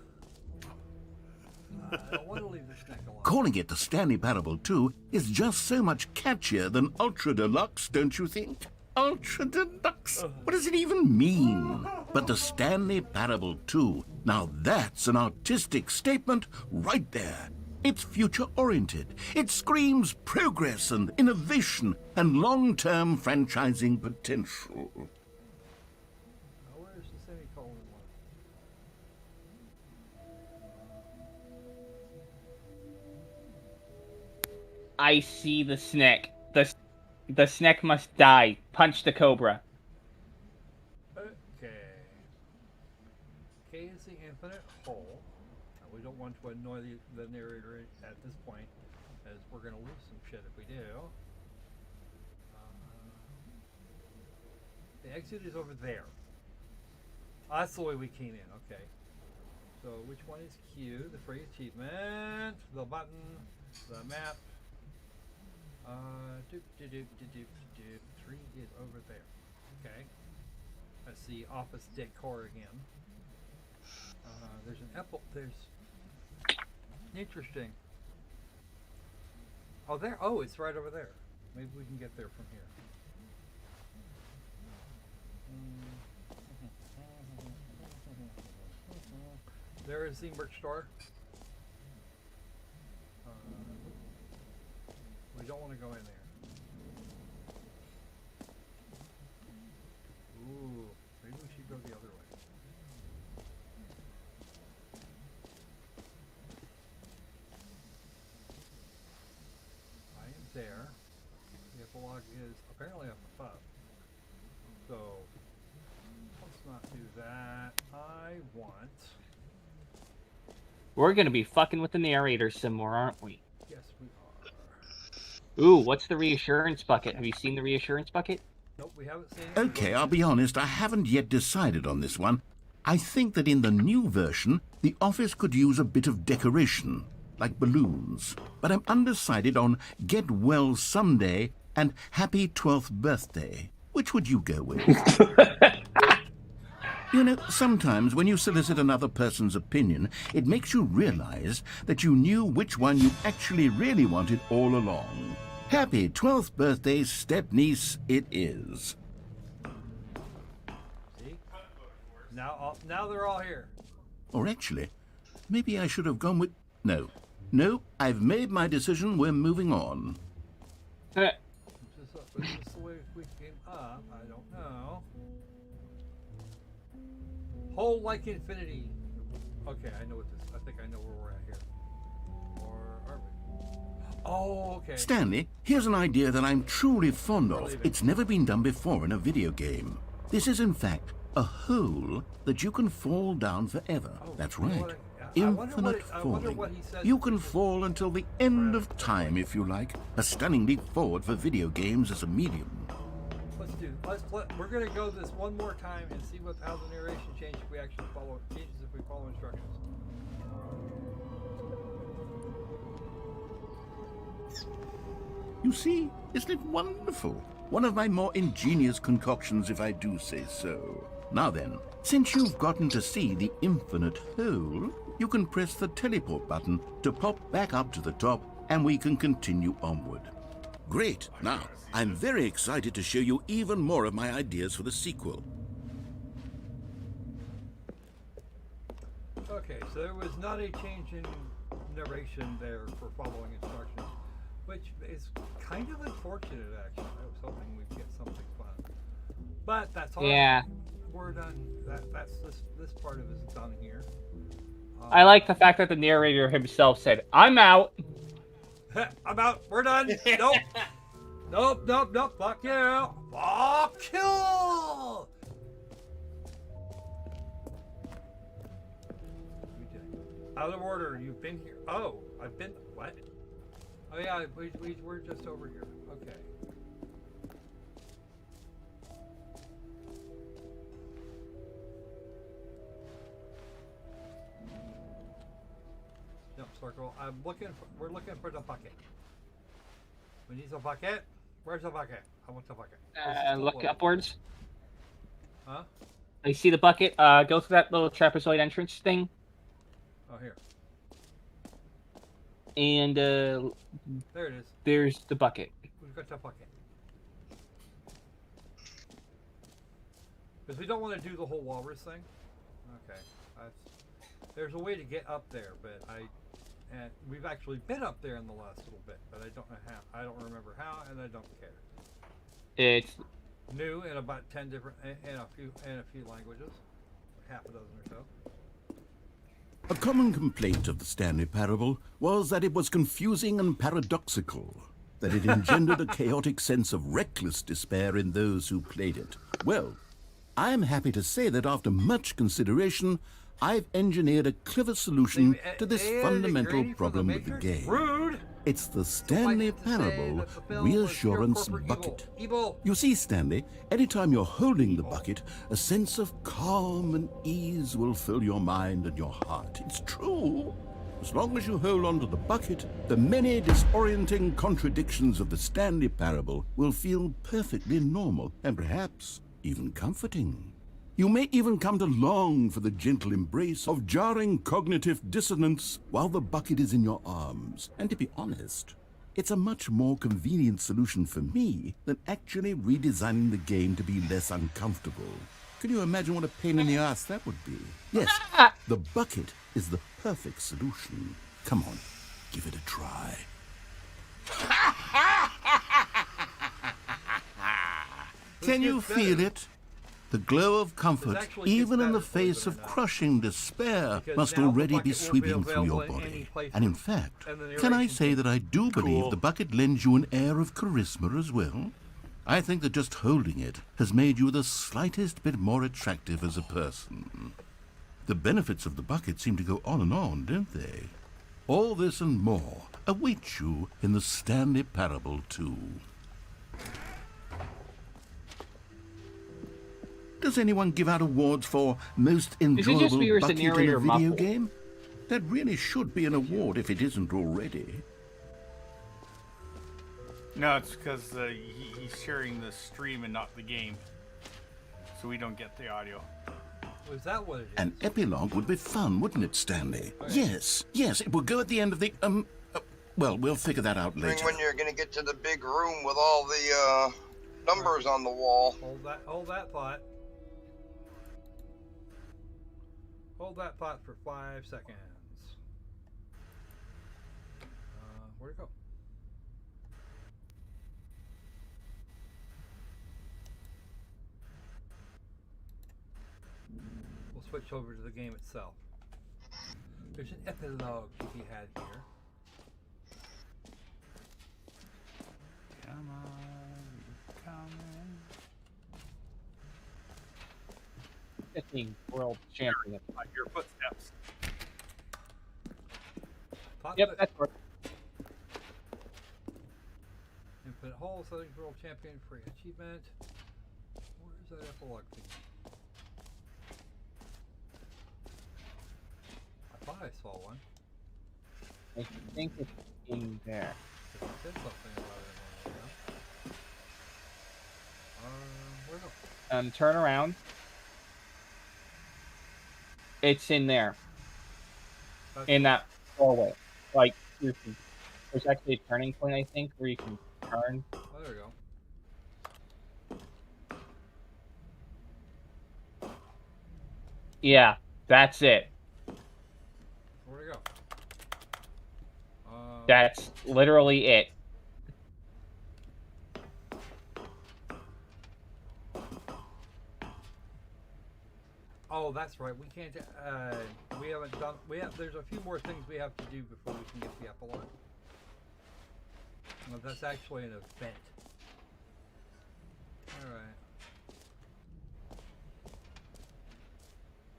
I don't want to leave the snack alone. Calling it the Stanley Parable 2 is just so much catchier than Ultra Deluxe, don't you think? Ultra Deluxe? What does it even mean? But the Stanley Parable 2, now that's an artistic statement right there. It's future-oriented. It screams progress and innovation and long-term franchising potential. Now, where's the semicolon one? I see the snack. The snack must die. Punch the Cobra. Okay. K is the infinite whole. Now, we don't want to annoy the narrator at this point, as we're going to lose some shit if we do. The exit is over there. That's the way we came in, okay. So which one is Q? The free achievement, the button, the map. Doop, doop, doop, doop, doop. 3 is over there. Okay. That's the office decor again. There's an apple. There's. Interesting. Oh, there. Oh, it's right over there. Maybe we can get there from here. There is the merch store. We don't want to go in there. Ooh. Ooh, maybe we should go the other way. I am there. The epilogue is apparently up above. So, let's not do that. I want... We're gonna be fucking with the narrator some more, aren't we? Yes, we are. Ooh, what's the reassurance bucket? Have you seen the reassurance bucket? Nope, we haven't seen it. Okay, I'll be honest, I haven't yet decided on this one. I think that in the new version, the office could use a bit of decoration, like balloons. But I'm undecided on Get Well Someday and Happy 12th Birthday. Which would you go with? You know, sometimes when you solicit another person's opinion, it makes you realize that you knew which one you actually really wanted all along. Happy 12th birthday, step-niece, it is. See? Now they're all here. Or actually, maybe I should have gone with... No, I've made my decision, we're moving on. Is this the way we came up? I don't know. Whole like infinity. Okay, I know what this. I think I know where we're at here. Or are we? Oh, okay. Stanley, here's an idea that I'm truly fond of. It's never been done before in a video game. This is, in fact, a hole that you can fall down forever. Oh, that's you know right. what Infinite I wonder falling. what he said. You can fall until the end of time, if you like. A stunning leap forward for video games as a medium. We're gonna go this one more time and see how the narration changes if we actually follow instructions. You see, isn't it wonderful? One of my more ingenious concoctions, if I do say so. Now then, since you've gotten to see the infinite hole, you can press the teleport button to pop back up to the top, and we can continue onward. Great. Now, I'm very excited to show you even more of my ideas for the sequel. Okay, so there was not a change in narration there for following instructions, which is kind of unfortunate, actually. I was hoping we'd get something fun. But that's all. Yeah. We're done. This part of it is done here. I like the fact that the narrator himself said, "I'm out." I'm out. We're done. Nope. Nope. Fuck you. Fuck you. Out of order. You've been here. Oh, I've been. What? Oh yeah, we're just over here. Okay. Jump circle. We're looking for the bucket. We need the bucket. Where's the bucket? I want the bucket. Look upwards. Huh? You see the bucket? Go through that little trapezoid entrance thing. Oh, here. And there it is. There's the bucket. We've got the bucket. Because we don't want to do the whole walrus thing. Okay. There's a way to get up there, but and we've actually been up there in the last little bit, but I don't know how. I don't remember how, and I don't care. It's new in about 10 different in a few languages, half a dozen or so. A common complaint of the Stanley Parable was that it was confusing and paradoxical, that it engendered a chaotic sense of reckless despair in those who played it. Well, I am happy to say that after much consideration, I've engineered a clever solution to this fundamental problem with the game. Rude. It's the Stanley Parable Reassurance Bucket. You see, Stanley, anytime you're holding the bucket, a sense of calm and ease will fill your mind and your heart. It's true. As long as you hold on to the bucket, the many disorienting contradictions of the Stanley Parable will feel perfectly normal and perhaps even comforting. You may even come to long for the gentle embrace of jarring cognitive dissonance while the bucket is in your arms. And to be honest, it's a much more convenient solution for me than actually redesigning the game to be less uncomfortable. Can you imagine what a pain in the ass that would be? Yes, the bucket is the perfect solution. Come on, give it a try. Can you feel it? The glow of comfort, actually even in the gets better, face believe it of or not. crushing despair, Because must now the already be bucket will be sweeping through your available in any body. place And in fact, and the can I narration say that I do believe Cool. the bucket lends you an air of charisma as well? I think that just holding it has made you the slightest bit more attractive as a person. The benefits of the bucket seem to go on and on, don't they? All this and more await you in the Stanley Parable 2. Does anyone give out awards for most Is it just enjoyable me or is the bucket in a narrator video muffled? game? That really should be an award if it isn't already. No, it's because he's sharing the stream and not the game, so we don't get the audio. Was that what it is? An epilogue would be fun, wouldn't it, Stanley? Yes, it will go at the end of the, well, we'll figure that out later. When you're gonna get to the big room with all the numbers on the wall. Hold that thought. Hold that thought for 5 seconds. Where'd it go? We'll switch over to the game itself. There's an epilogue to be had here. Come on, come on. 15 world champion. Your footsteps. Yep, that's right. Infinite Hole, Settings World Champion, free achievement. Where's that epilogue thing? I thought I saw one. I think it's in there. I said something about it a moment ago. Where'd it go? Turn around. It's in there. In that hallway. Like, there's actually a turning point, I think, where you can turn. Oh, there we go. Yeah, that's it. Where'd it go? That's literally it. Oh, that's right. We can't. We haven't done. There's a few more things we have to do before we can get the epilogue. Well, that's actually an event. All right.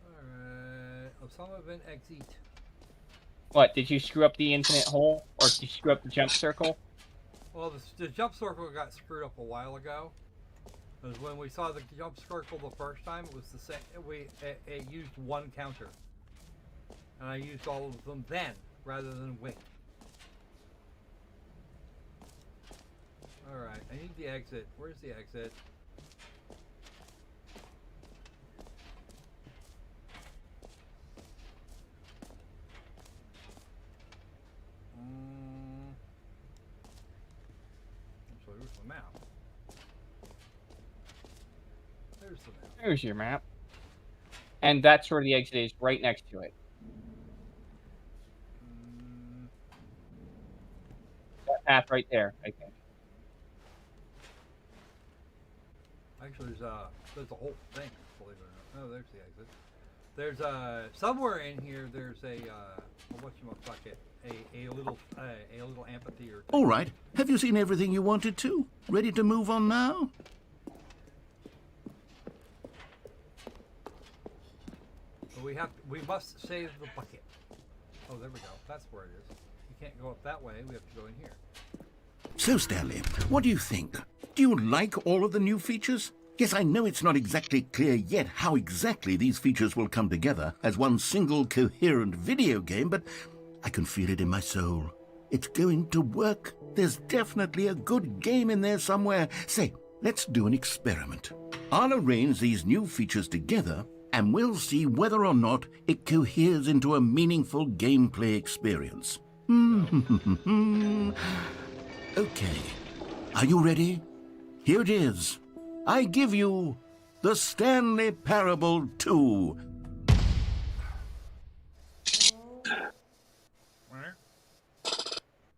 All right. Osama event exit. What, did you screw up the infinite hole? Or did you screw up the jump circle? Well, the jump circle got screwed up a while ago. Because when we saw the jump circle the first time, it was the same. It used one counter, and I used all of them then rather than wait. All right, I need the exit. Where's the exit? Actually, where's the map? There's the map. There's your map. And that's where the exit is, right next to it. That path right there, I think. Actually, there's a whole thing, believe it or not. Oh, there's the exit. There's somewhere in here. There's a whatchamacallit, a little amphitheater. All right, have you seen everything you wanted to? Ready to move on now? But we must save the bucket. Oh, there we go. That's where it is. You can't go up that way. We have to go in here. So, Stanley, what do you think? Do you like all of the new features? Yes, I know it's not exactly clear yet how exactly these features will come together as one single coherent video game, but I can feel it in my soul. It's going to work. There's definitely a good game in there somewhere. Say, let's do an experiment. I'll arrange these new features together, and we'll see whether or not it coheres into a meaningful gameplay experience. Okay, are you ready? Here it is. I give you the Stanley Parable 2.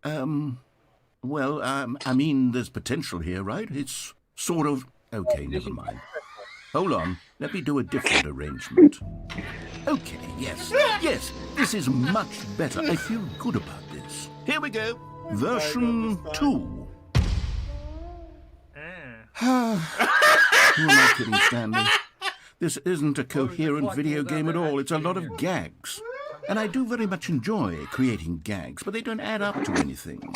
I mean, there's potential here, right? It's sort of... Okay, never mind. Hold on, let me do a different arrangement. Okay, yes, this is much better. I feel good about this. Here we go. Version 2. Who am I kidding, Stanley? This isn't a coherent video game at all. It's a lot of gags. And I do very much enjoy creating gags, but they don't add up to anything.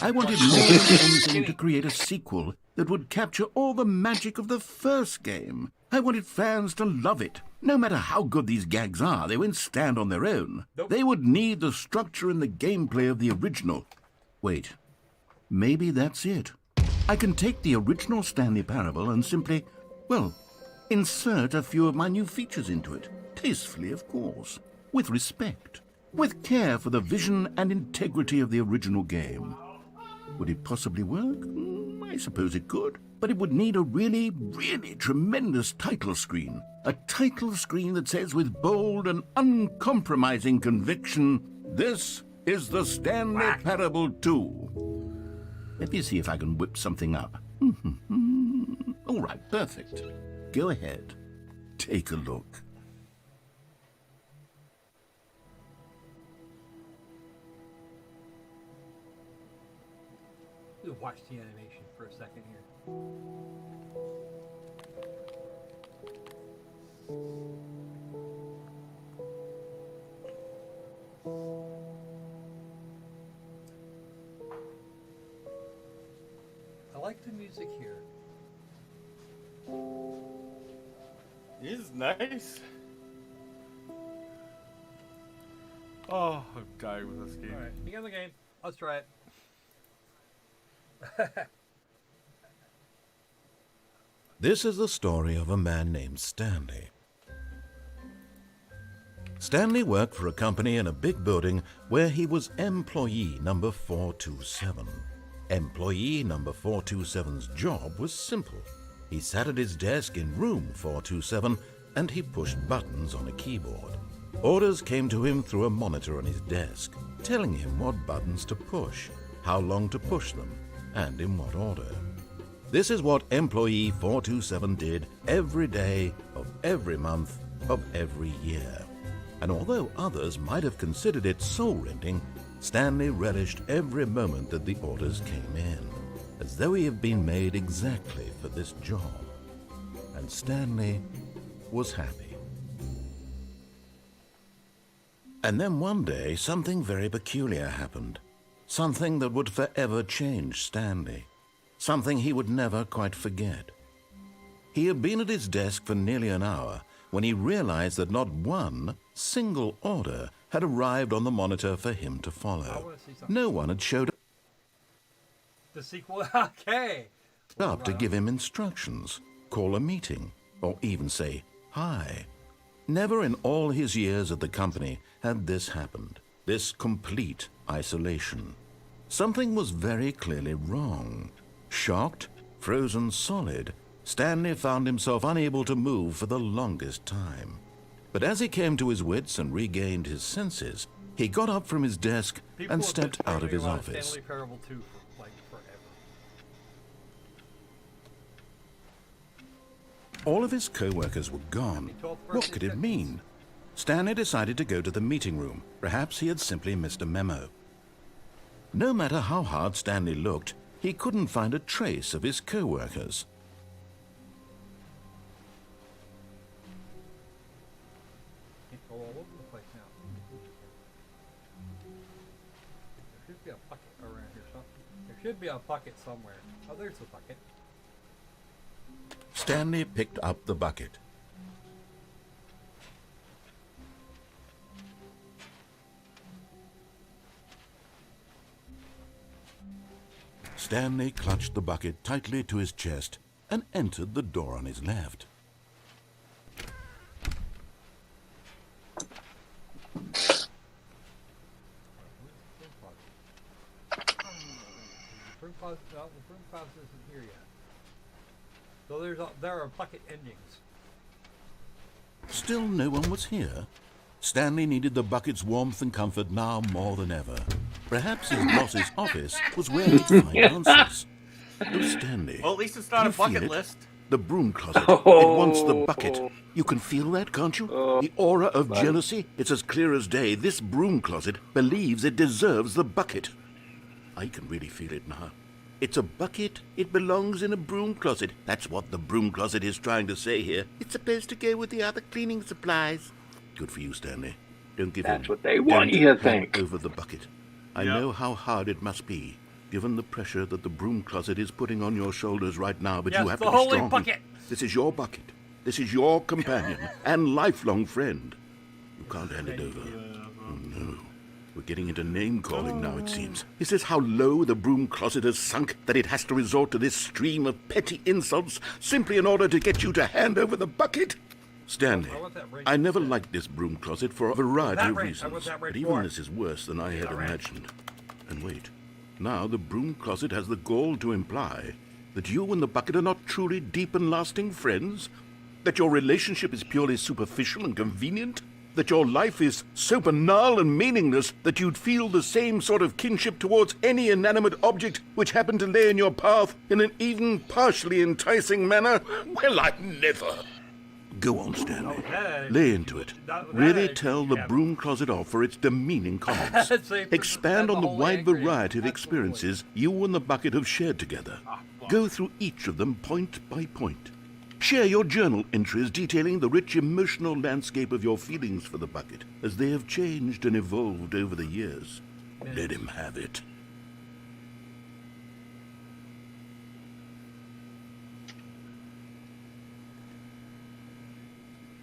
I wanted more than anything to create a sequel that would capture all the magic of the first game. I wanted fans to love it. No matter how good these gags are, they won't stand on their own. They would need the structure and the gameplay of the original. Wait, maybe that's it. I can take the original Stanley Parable and simply, well, insert a few of my new features into it. Tastefully, of course. With respect. With care for the vision and integrity of the original game. Would it possibly work? I suppose it could. But it would need a really, really tremendous title screen. A title screen that says with bold and uncompromising conviction, "This is the Stanley Parable 2. Let me see if I can whip something up. All right, perfect. Go ahead. Take a look. We'll watch the animation for a second here. I like the music here. It is nice. Oh, I'm dying with this game. Alright, begin the game. Let's try it. This is the story of a man named Stanley. Stanley worked for a company in a big building where he was employee number 427. Employee number 427's job was simple. He sat at his desk in room 427 and he pushed buttons on a keyboard. Orders came to him through a monitor on his desk, telling him what buttons to push, how long to push them, and in what order. This is what employee 427 did every day of every month of every year. And although others might have considered it soul-rending, Stanley relished every moment that the orders came in, as though he had been made exactly for this job. And Stanley was happy. And then one day, something very peculiar happened. Something that would forever change Stanley. Something he would never quite forget. He had been at his desk for nearly an hour when he realized that not one single order had arrived on the monitor for him to follow. No one had showed The sequel? Okay. up to give him instructions, call a meeting, or even say hi. Never in all his years at the company had this happened, this complete isolation. Something was very clearly wrong. Shocked, frozen solid, Stanley found himself unable to move for the longest time. But as he came to his wits and regained his senses, he got up from his desk and stepped out of his office. Stanley Parable 2 for like forever. All of his co-workers were gone. What could it mean? Stanley decided to go to the meeting room. Perhaps he had simply missed a memo. No matter how hard Stanley looked, he couldn't find a trace of his co-workers. Can't go all over the place now. There should be a bucket around here. There should be a bucket somewhere. Oh, there's a bucket. Stanley picked up the bucket. Stanley clutched the bucket tightly to his chest and entered the door on his left. The broom closet isn't here yet. So there are bucket endings. Still no one was here. Stanley needed the bucket's warmth and comfort now more than ever. Perhaps his boss's office was where he'd find answers. Oh, Stanley. Well, at least it's not a you feel bucket it? list. The broom closet. It wants the bucket. You can feel that, can't you? The aura of jealousy. It's as clear as day. This broom closet believes it deserves the bucket. I can really feel it now. It's a bucket. It belongs in a broom closet. That's what the broom closet is trying to say here. It's supposed to go with the other cleaning supplies. Good for you, Stanley. Don't give in. That's what they want you to think. Over the bucket. I know how hard it must be, given the pressure that the broom closet is putting on your shoulders right now, but you have to be strong. the holy bucket. This is your bucket. This is your companion and lifelong friend. You can't hand it over. Oh, no. We're getting into name-calling now, it seems. Is this how low the broom closet has sunk, that it has to resort to this stream of petty insults simply in order to get you to hand over the bucket? Stanley, I never liked this broom closet for a variety of reasons, but even this is worse than I had imagined. And wait, now the broom closet has the gall to imply that you and the bucket are not truly deep and lasting friends? That your relationship is purely superficial and convenient? That your life is so banal and meaningless that you'd feel the same sort of kinship towards any inanimate object which happened to lay in your path in an even partially enticing manner? Well, I never. Go on, Stanley. Lay into it. Really tell the broom closet off for its demeaning comments. Expand on the wide variety of experiences you and the bucket have shared together. Go through each of them point by point. Share your journal entries detailing the rich emotional landscape of your feelings for the bucket as they have changed and evolved over the years. Let him have it.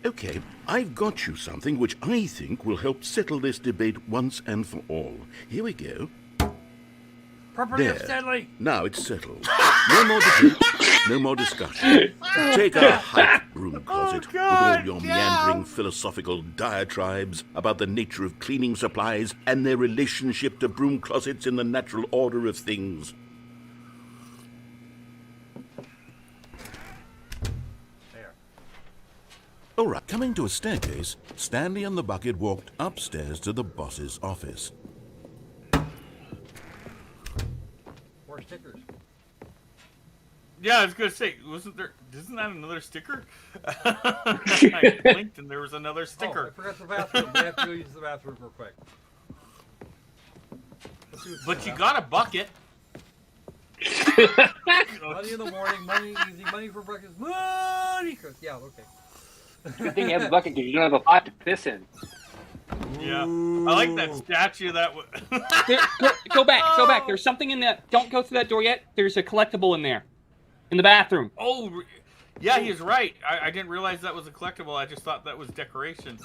Okay, I've got you something which I think will help settle this debate once and for all. Here we go. Property There. of Stanley. Now it's settled. No more debate, no more discussion. Take a hike, broom closet, with all your meandering philosophical diatribes about the nature of cleaning supplies and their relationship to broom closets in the natural order of things. All right, coming to a staircase, Stanley and the bucket walked upstairs to the boss's office. More stickers. Yeah, I was gonna say, isn't that another sticker? I blinked and there was another sticker. Oh, I forgot the bathroom. We have to go use the bathroom real quick. But you got a bucket. Money in the morning, money easy, money for breakfast, money. Yeah, okay. Good thing you have a bucket because you don't have a pot to piss in. Yeah, I like that statue. That Go back. There's something in that. Don't go through that door yet. There's a collectible in there, in the bathroom. Oh, yeah, he's right. I didn't realize that was a collectible. I just thought that was decoration.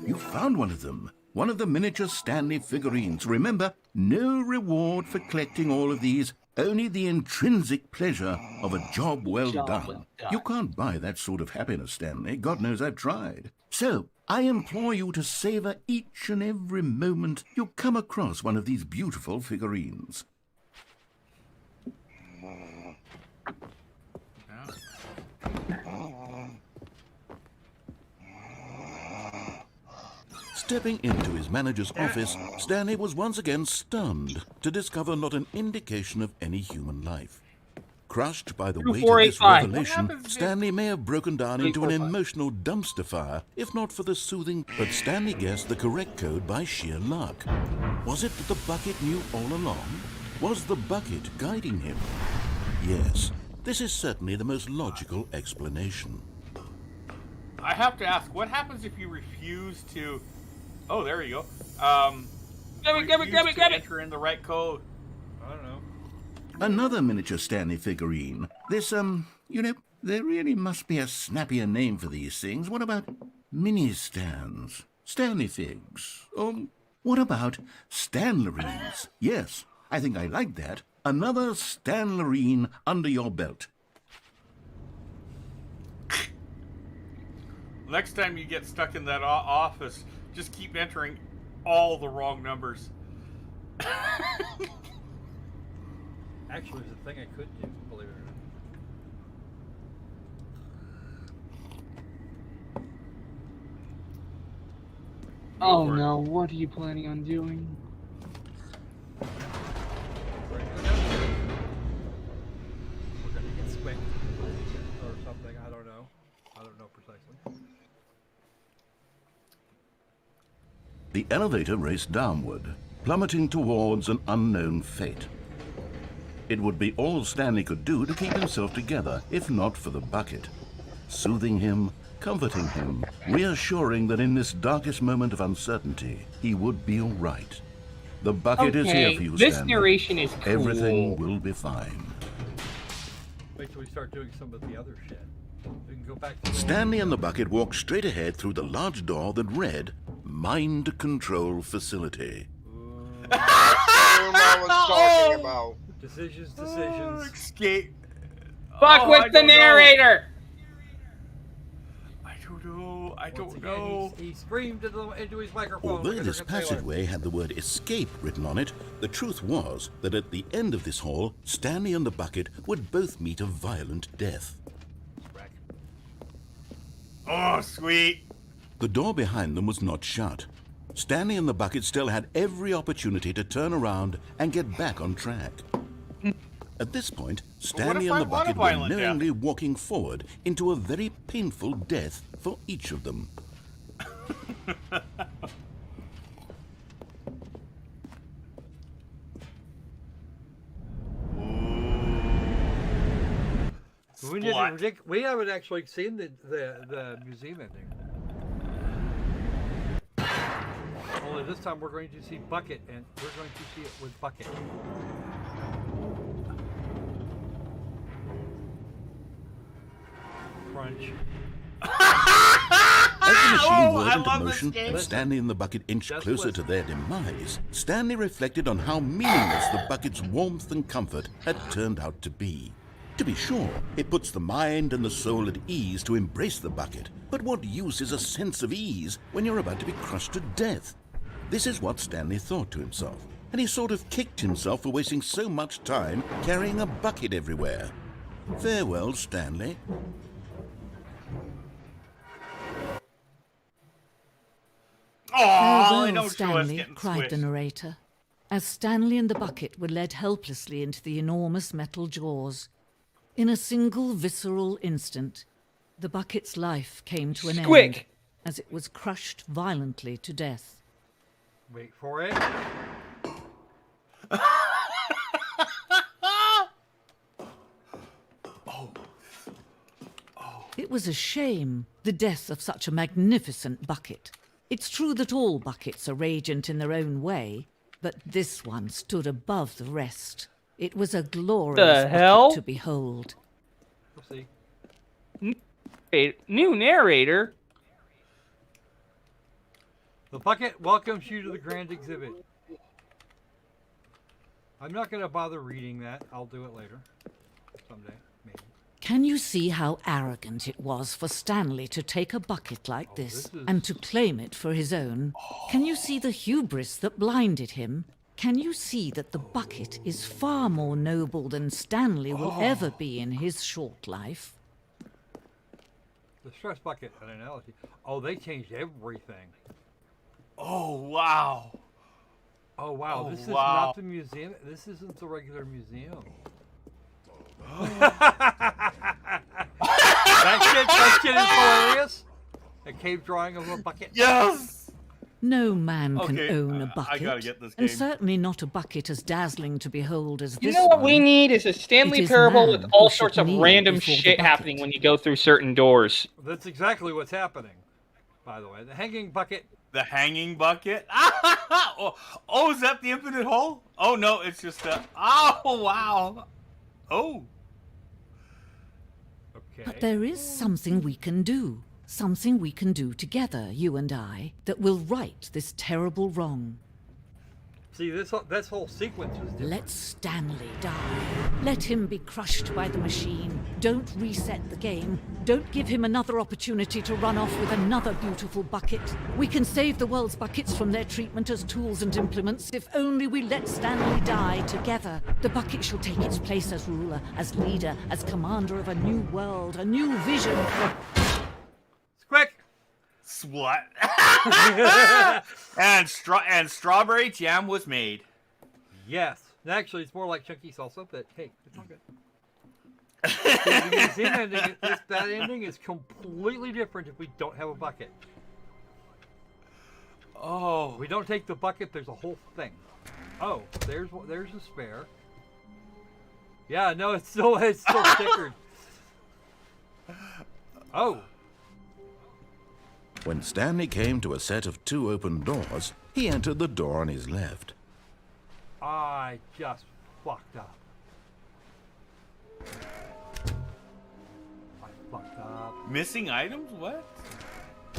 You found one of them. One of the miniature Stanley figurines. Remember, no reward for collecting all of these. Only the intrinsic pleasure of a job well done. You can't buy that sort of happiness, Stanley. God knows I've tried. So, I implore you to savor each and every moment you come across one of these beautiful figurines. Stepping into his manager's office, Stanley was once again stunned to discover not an indication of any human life. Crushed by the weight of this revelation, Stanley may have broken down into an emotional dumpster fire, if not for the soothing. But Stanley guessed the correct code by sheer luck. Was it that the bucket knew all along? Was the bucket guiding him? Yes, this is certainly the most logical explanation. I have to ask, what happens if you refuse to... Oh, there you go. Grab it. Enter in the right code. I don't know. Another miniature Stanley figurine. This, there really must be a snappier name for these things. What about mini-stands? Stanley figs? Or what about Stanlerines? Yes, I think I like that. Another Stanlerine under your belt. Next time you get stuck in that office, just keep entering all the wrong numbers. Actually, there's a thing I could do, believe it or not. Oh no, what are you planning on doing? The elevator raced downward, plummeting towards an unknown fate. It would be all Stanley could do to keep himself together, if not for the bucket. Soothing him, comforting him, reassuring that in this darkest moment of uncertainty, he would be all right. The bucket is here for you, this Stanley. narration is cool. Everything will be fine. Wait till we start doing some of the other shit. We can go back to Stanley and the bucket walked straight ahead through the large door that read, Mind Control Facility. Room I was talking about. Decisions. Escape. Fuck with the narrator! I don't know. He screamed into his microphone. Although this passageway had the word escape written on it, the truth was that at the end of this hall, Stanley and the bucket would both meet a violent death. Oh, sweet. The door behind them was not shut. Stanley and the bucket still had every opportunity to turn around and get back on track. At this point, Stanley and the bucket were knowingly walking forward into a very painful death for each of them. We haven't actually seen the museum ending. Only this time we're going to see Bucket, and we're going to see it with Bucket. Crunch. As the machine whirled into motion and Stanley and the bucket inched closer to their demise, Stanley reflected on how meaningless the bucket's warmth and comfort had turned out to be. To be sure, it puts the mind and the soul at ease to embrace the bucket, but what use is a sense of ease when you're about to be crushed to death? This is what Stanley thought to himself, and he sort of kicked himself for wasting so much time carrying a bucket everywhere. Farewell, Stanley. Farewell, Stanley, cried the narrator, as Stanley and the bucket were led helplessly into the enormous metal jaws. In a single visceral instant, the bucket's life came to an end as it was crushed violently to death. Wait for it. It was a shame, the death of such a magnificent bucket. It's true that all buckets are radiant in their own way, but this one stood above the rest. It was a glorious bucket to behold. We'll see. New narrator. The bucket welcomes you to the grand exhibit. I'm not going to bother reading that. I'll do it later. Someday, maybe. Can you see how arrogant it was for Stanley to take a bucket like this and to claim it for his own? Can you see the hubris that blinded him? Can you see that the bucket is far more noble than Stanley will ever be in his short life? The stress bucket, an analogy. Oh, they changed everything. Oh, wow. Oh, wow. This is not the museum. This isn't the regular museum. that shit is hilarious. A cave drawing of a bucket. Yes! No man can own a bucket, I gotta get this game. and certainly not a bucket as dazzling to behold as this one. You know what we need is a Stanley Parable with all sorts of random shit happening when you go through certain doors. That's exactly what's happening, by the way. The hanging bucket. The hanging bucket? Oh, is that the infinite hole? Oh, no, it's just a... Oh, wow. Oh. Okay. But there is something we can do. Something we can do together, you and I, that will right this terrible wrong. See, this whole sequence is different. Let Stanley die. Let him be crushed by the machine. Don't reset the game. Don't give him another opportunity to run off with another beautiful bucket. We can save the world's buckets from their treatment as tools and implements if only we let Stanley die together. The bucket shall take its place as ruler, as leader, as commander of a new world, a new vision. Quick! What? and strawberry jam was made. Yes. Actually, it's more like chunky salsa, but hey, it's all good. The museum ending, that ending is completely different if we don't have a bucket. Oh. We don't take the bucket. There's a whole thing. Oh, there's a spare. Yeah, no, it's still stickered. Oh. When Stanley came to a set of 2 open doors, he entered the door on his left. I just fucked up. I fucked up. Missing items? What? I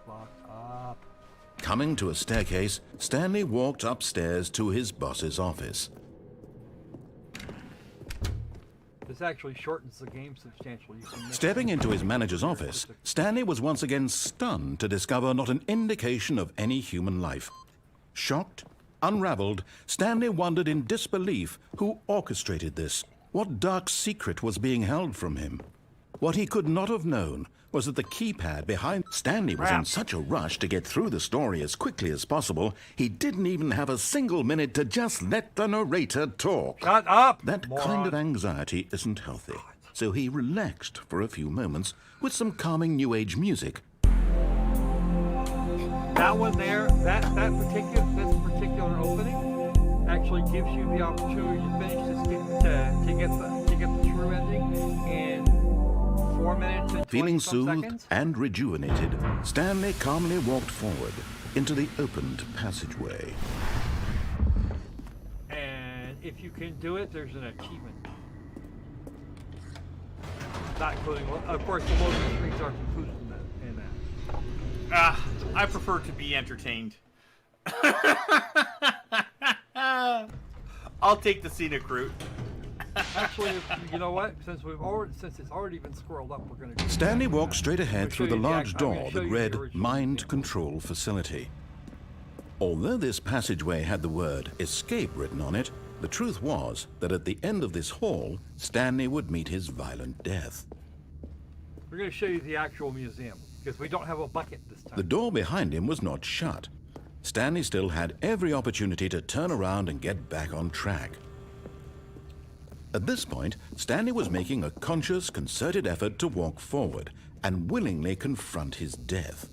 fucked up. Coming to a staircase, Stanley walked upstairs to his boss's office. This actually shortens the game substantially. You can Stepping into his manager's office, Stanley was once again stunned to discover not an indication of any human life. Shocked, unraveled, Stanley wondered in disbelief who orchestrated this. What dark secret was being held from him? What he could not have known was that the keypad behind Stanley was in such a rush to get through the story as quickly as possible, he didn't even have a single minute to just let the narrator talk. Shut up! That kind of anxiety isn't healthy, so he relaxed for a few moments with some calming New Age music. That one there, that particular opening actually gives you the opportunity to finish this game, to get the true ending in 4 minutes and 20 Feeling soothed seconds. and rejuvenated, Stanley calmly walked forward into the opened passageway. And if you can do it, there's an achievement. Not including, of course, the loading screens aren't included in that. I prefer to be entertained. I'll take the scenic route. Actually, you know what? Since it's already been scrolled up, we're going to. Stanley walked straight ahead through the large I'm door gonna show that you read the original Mind example. Control Facility. Although this passageway had the word escape written on it, the truth was that at the end of this hall, Stanley would meet his violent death. We're going to show you the actual museum because we don't have a bucket this time. The door behind him was not shut. Stanley still had every opportunity to turn around and get back on track. At this point, Stanley was making a conscious, concerted effort to walk forward and willingly confront his death.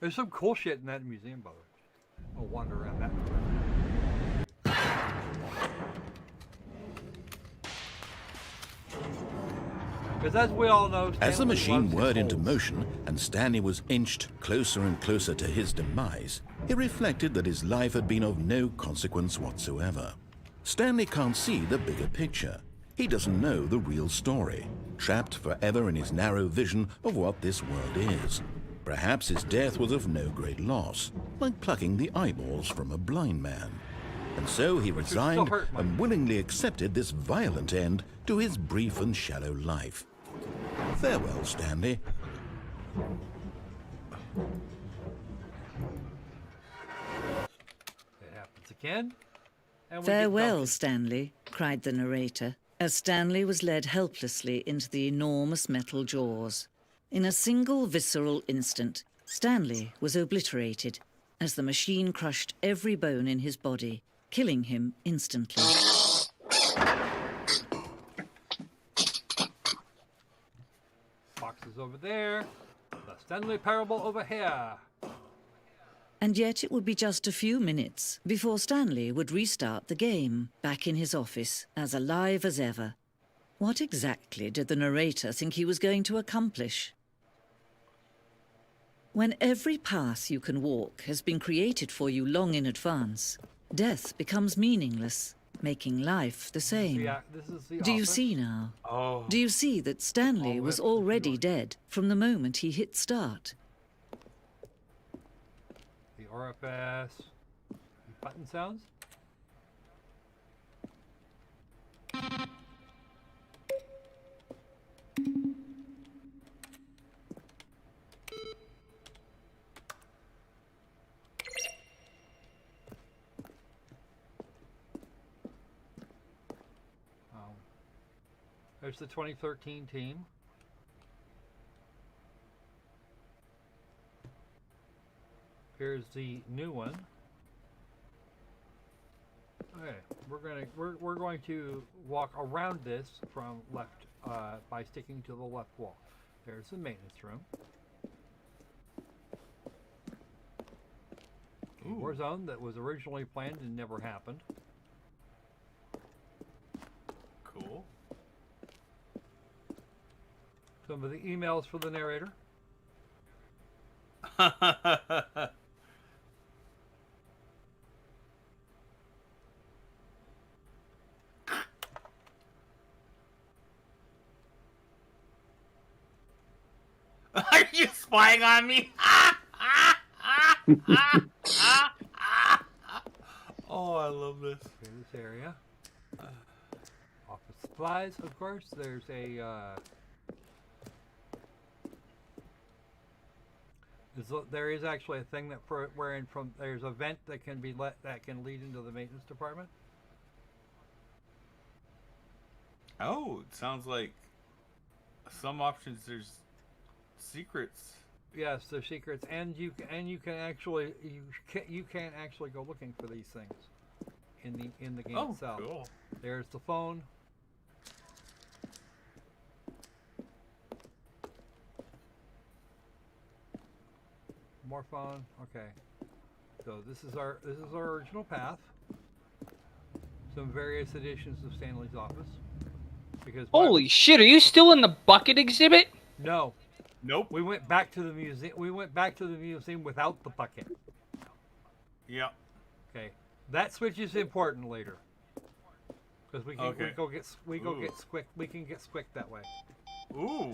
There's some cool shit in that museum, by the way. I'll wander around that. Because as we all know, As the Stanley machine loves his whirred into holes. motion and Stanley was inched closer and closer to his demise, he reflected that his life had been of no consequence whatsoever. Stanley can't see the bigger picture. He doesn't know the real story, trapped forever in his narrow vision of what this world is. Perhaps his death was of no great loss, like plucking the eyeballs from a blind man. And so he resigned and willingly accepted this violent end to his brief and shallow life. Farewell, Stanley. It happens again. And we get Farewell, dumped. Stanley, cried the narrator, as Stanley was led helplessly into the enormous metal jaws. In a single visceral instant, Stanley was obliterated as the machine crushed every bone in his body, killing him instantly. Boxes over there. The Stanley Parable over here. And yet it would be just a few minutes before Stanley would restart the game, back in his office, as alive as ever. What exactly did the narrator think he was going to accomplish? When every path you can walk has been created for you long in advance, death becomes meaningless, making life the same. This is the Do you office. see now? Oh. Do you see that Stanley was already dead from the moment he hit start? The RFS. The button sounds. There's the 2013 team. Here's the new one. Okay, we're going to walk around this from left by sticking to the left wall. There's the maintenance room. War zone that was originally planned and never happened. Cool. Some of the emails for the narrator. Are you spying on me? Oh, I love this. Here's this area. Office supplies, of course. There's a there is actually a thing that wherein from there's a vent that can be that can lead into the maintenance department. Oh, it sounds like some options. There's secrets. Yes, there's secrets, and you can actually go looking for these things in the game itself. Cool. There's the phone. More phone. Okay. So this is our original path. Some various editions of Stanley's office. Because holy shit! Are you still in the bucket exhibit? No. Nope. We went back to the museum. We went back to the museum without the bucket. Yep. Okay. That switch is important later. Because we can we can get squick that way. Ooh.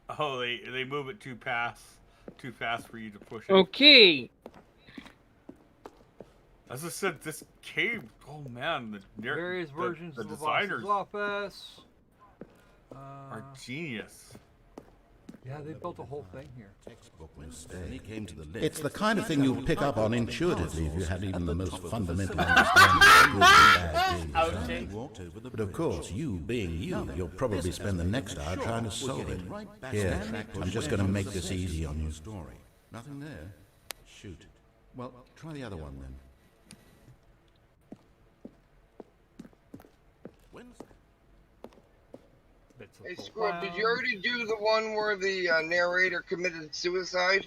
Oh, they move it too fast for you to push it. Okay. As I said, this cave. Oh man, various versions of the designers boss's office are genius. Yeah, they built a whole thing here. It's the kind of thing you'll pick up on intuitively if you had even the most fundamental understanding of good and bad. But of course, you being you, you'll probably spend the next hour trying to solve it. Here, I'm just going to make this easy on you. Nothing there? Shoot. Well, try the other one then. Hey, Squid, did you already do the one where the narrator committed suicide?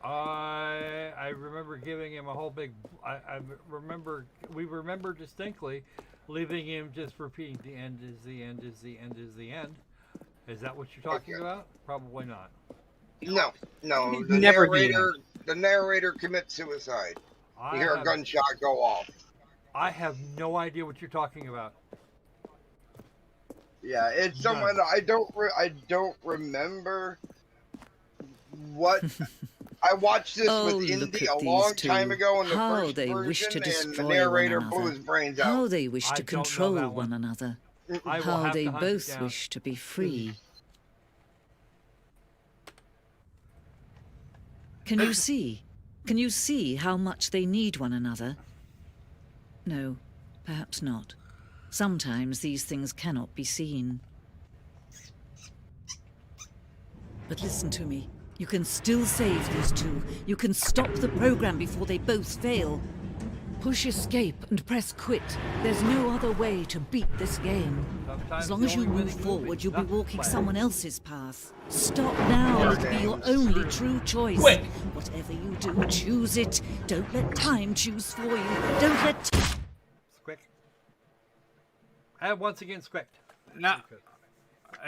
I remember giving him a whole big. We remember distinctly leaving him just repeating the end is the end is the end is the end. Is that what you're talking about? Probably not. No. The narrator commits suicide. You hear a gunshot go off. I have no idea what you're talking about. Yeah, it's someone I don't remember what. I watched this with Indy a long time ago in the first version, and the narrator blew his brains out. How they wish to control one another. How they both wish to be free. Can you see? Can you see how much they need one another? No, perhaps not. Sometimes these things cannot be seen. But listen to me. You can still save these two. You can stop the program before they both fail. Push escape and press quit. There's no other way to beat this game. As long as you move forward, you'll be walking someone else's path. Stop now. It'll be your only true choice. Quick. Whatever you do, choose it. Don't let time choose for you. Don't let... And once again, squicked. Now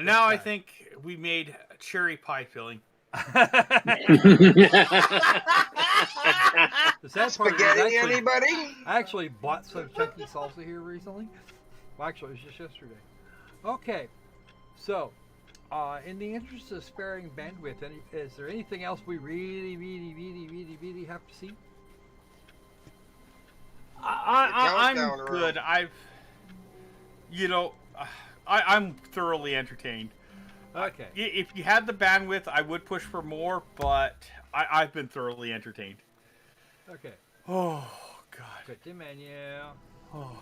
I think we made cherry pie filling. The sad part Spaghetti, anybody? I actually bought some chunky salsa here recently. Well, actually, it was just yesterday. Okay, so in the interest of sparing bandwidth, is there anything else we really have to see? I'm good. I'm thoroughly entertained. Okay. If you had the bandwidth, I would push for more, but I've been thoroughly entertained. Okay. Oh, God. Quit the menu. Oh.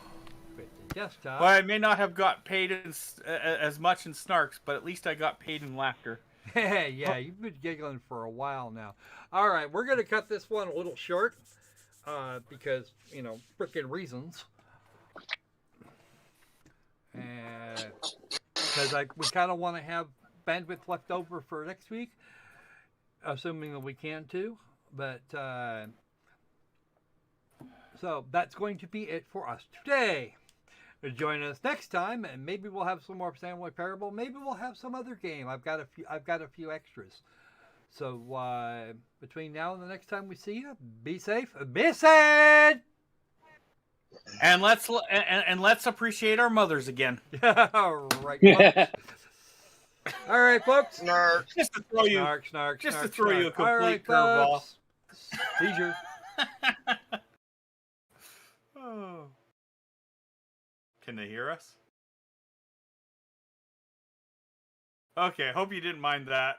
Quit the desktop. Well, I may not have got paid as much in snarks, but at least I got paid in laughter. Yeah, you've been giggling for a while now. All right, we're going to cut this one a little short. because, you know, frickin' reasons. And because we kind of want to have bandwidth left over for next week, assuming that we can too. But so that's going to be it for us today. Join us next time, and maybe we'll have some more Stanley Parable. Maybe we'll have some other game. I've got a few extras. So between now and the next time we see you, be safe, be sad, and let's appreciate our mothers again. All right, folks. All right, folks. Snark. Just to throw you, snark, just snark, to throw snark. you a complete All right, curveball. Seizure. Oh. Can they hear us? Okay, hope you didn't mind that.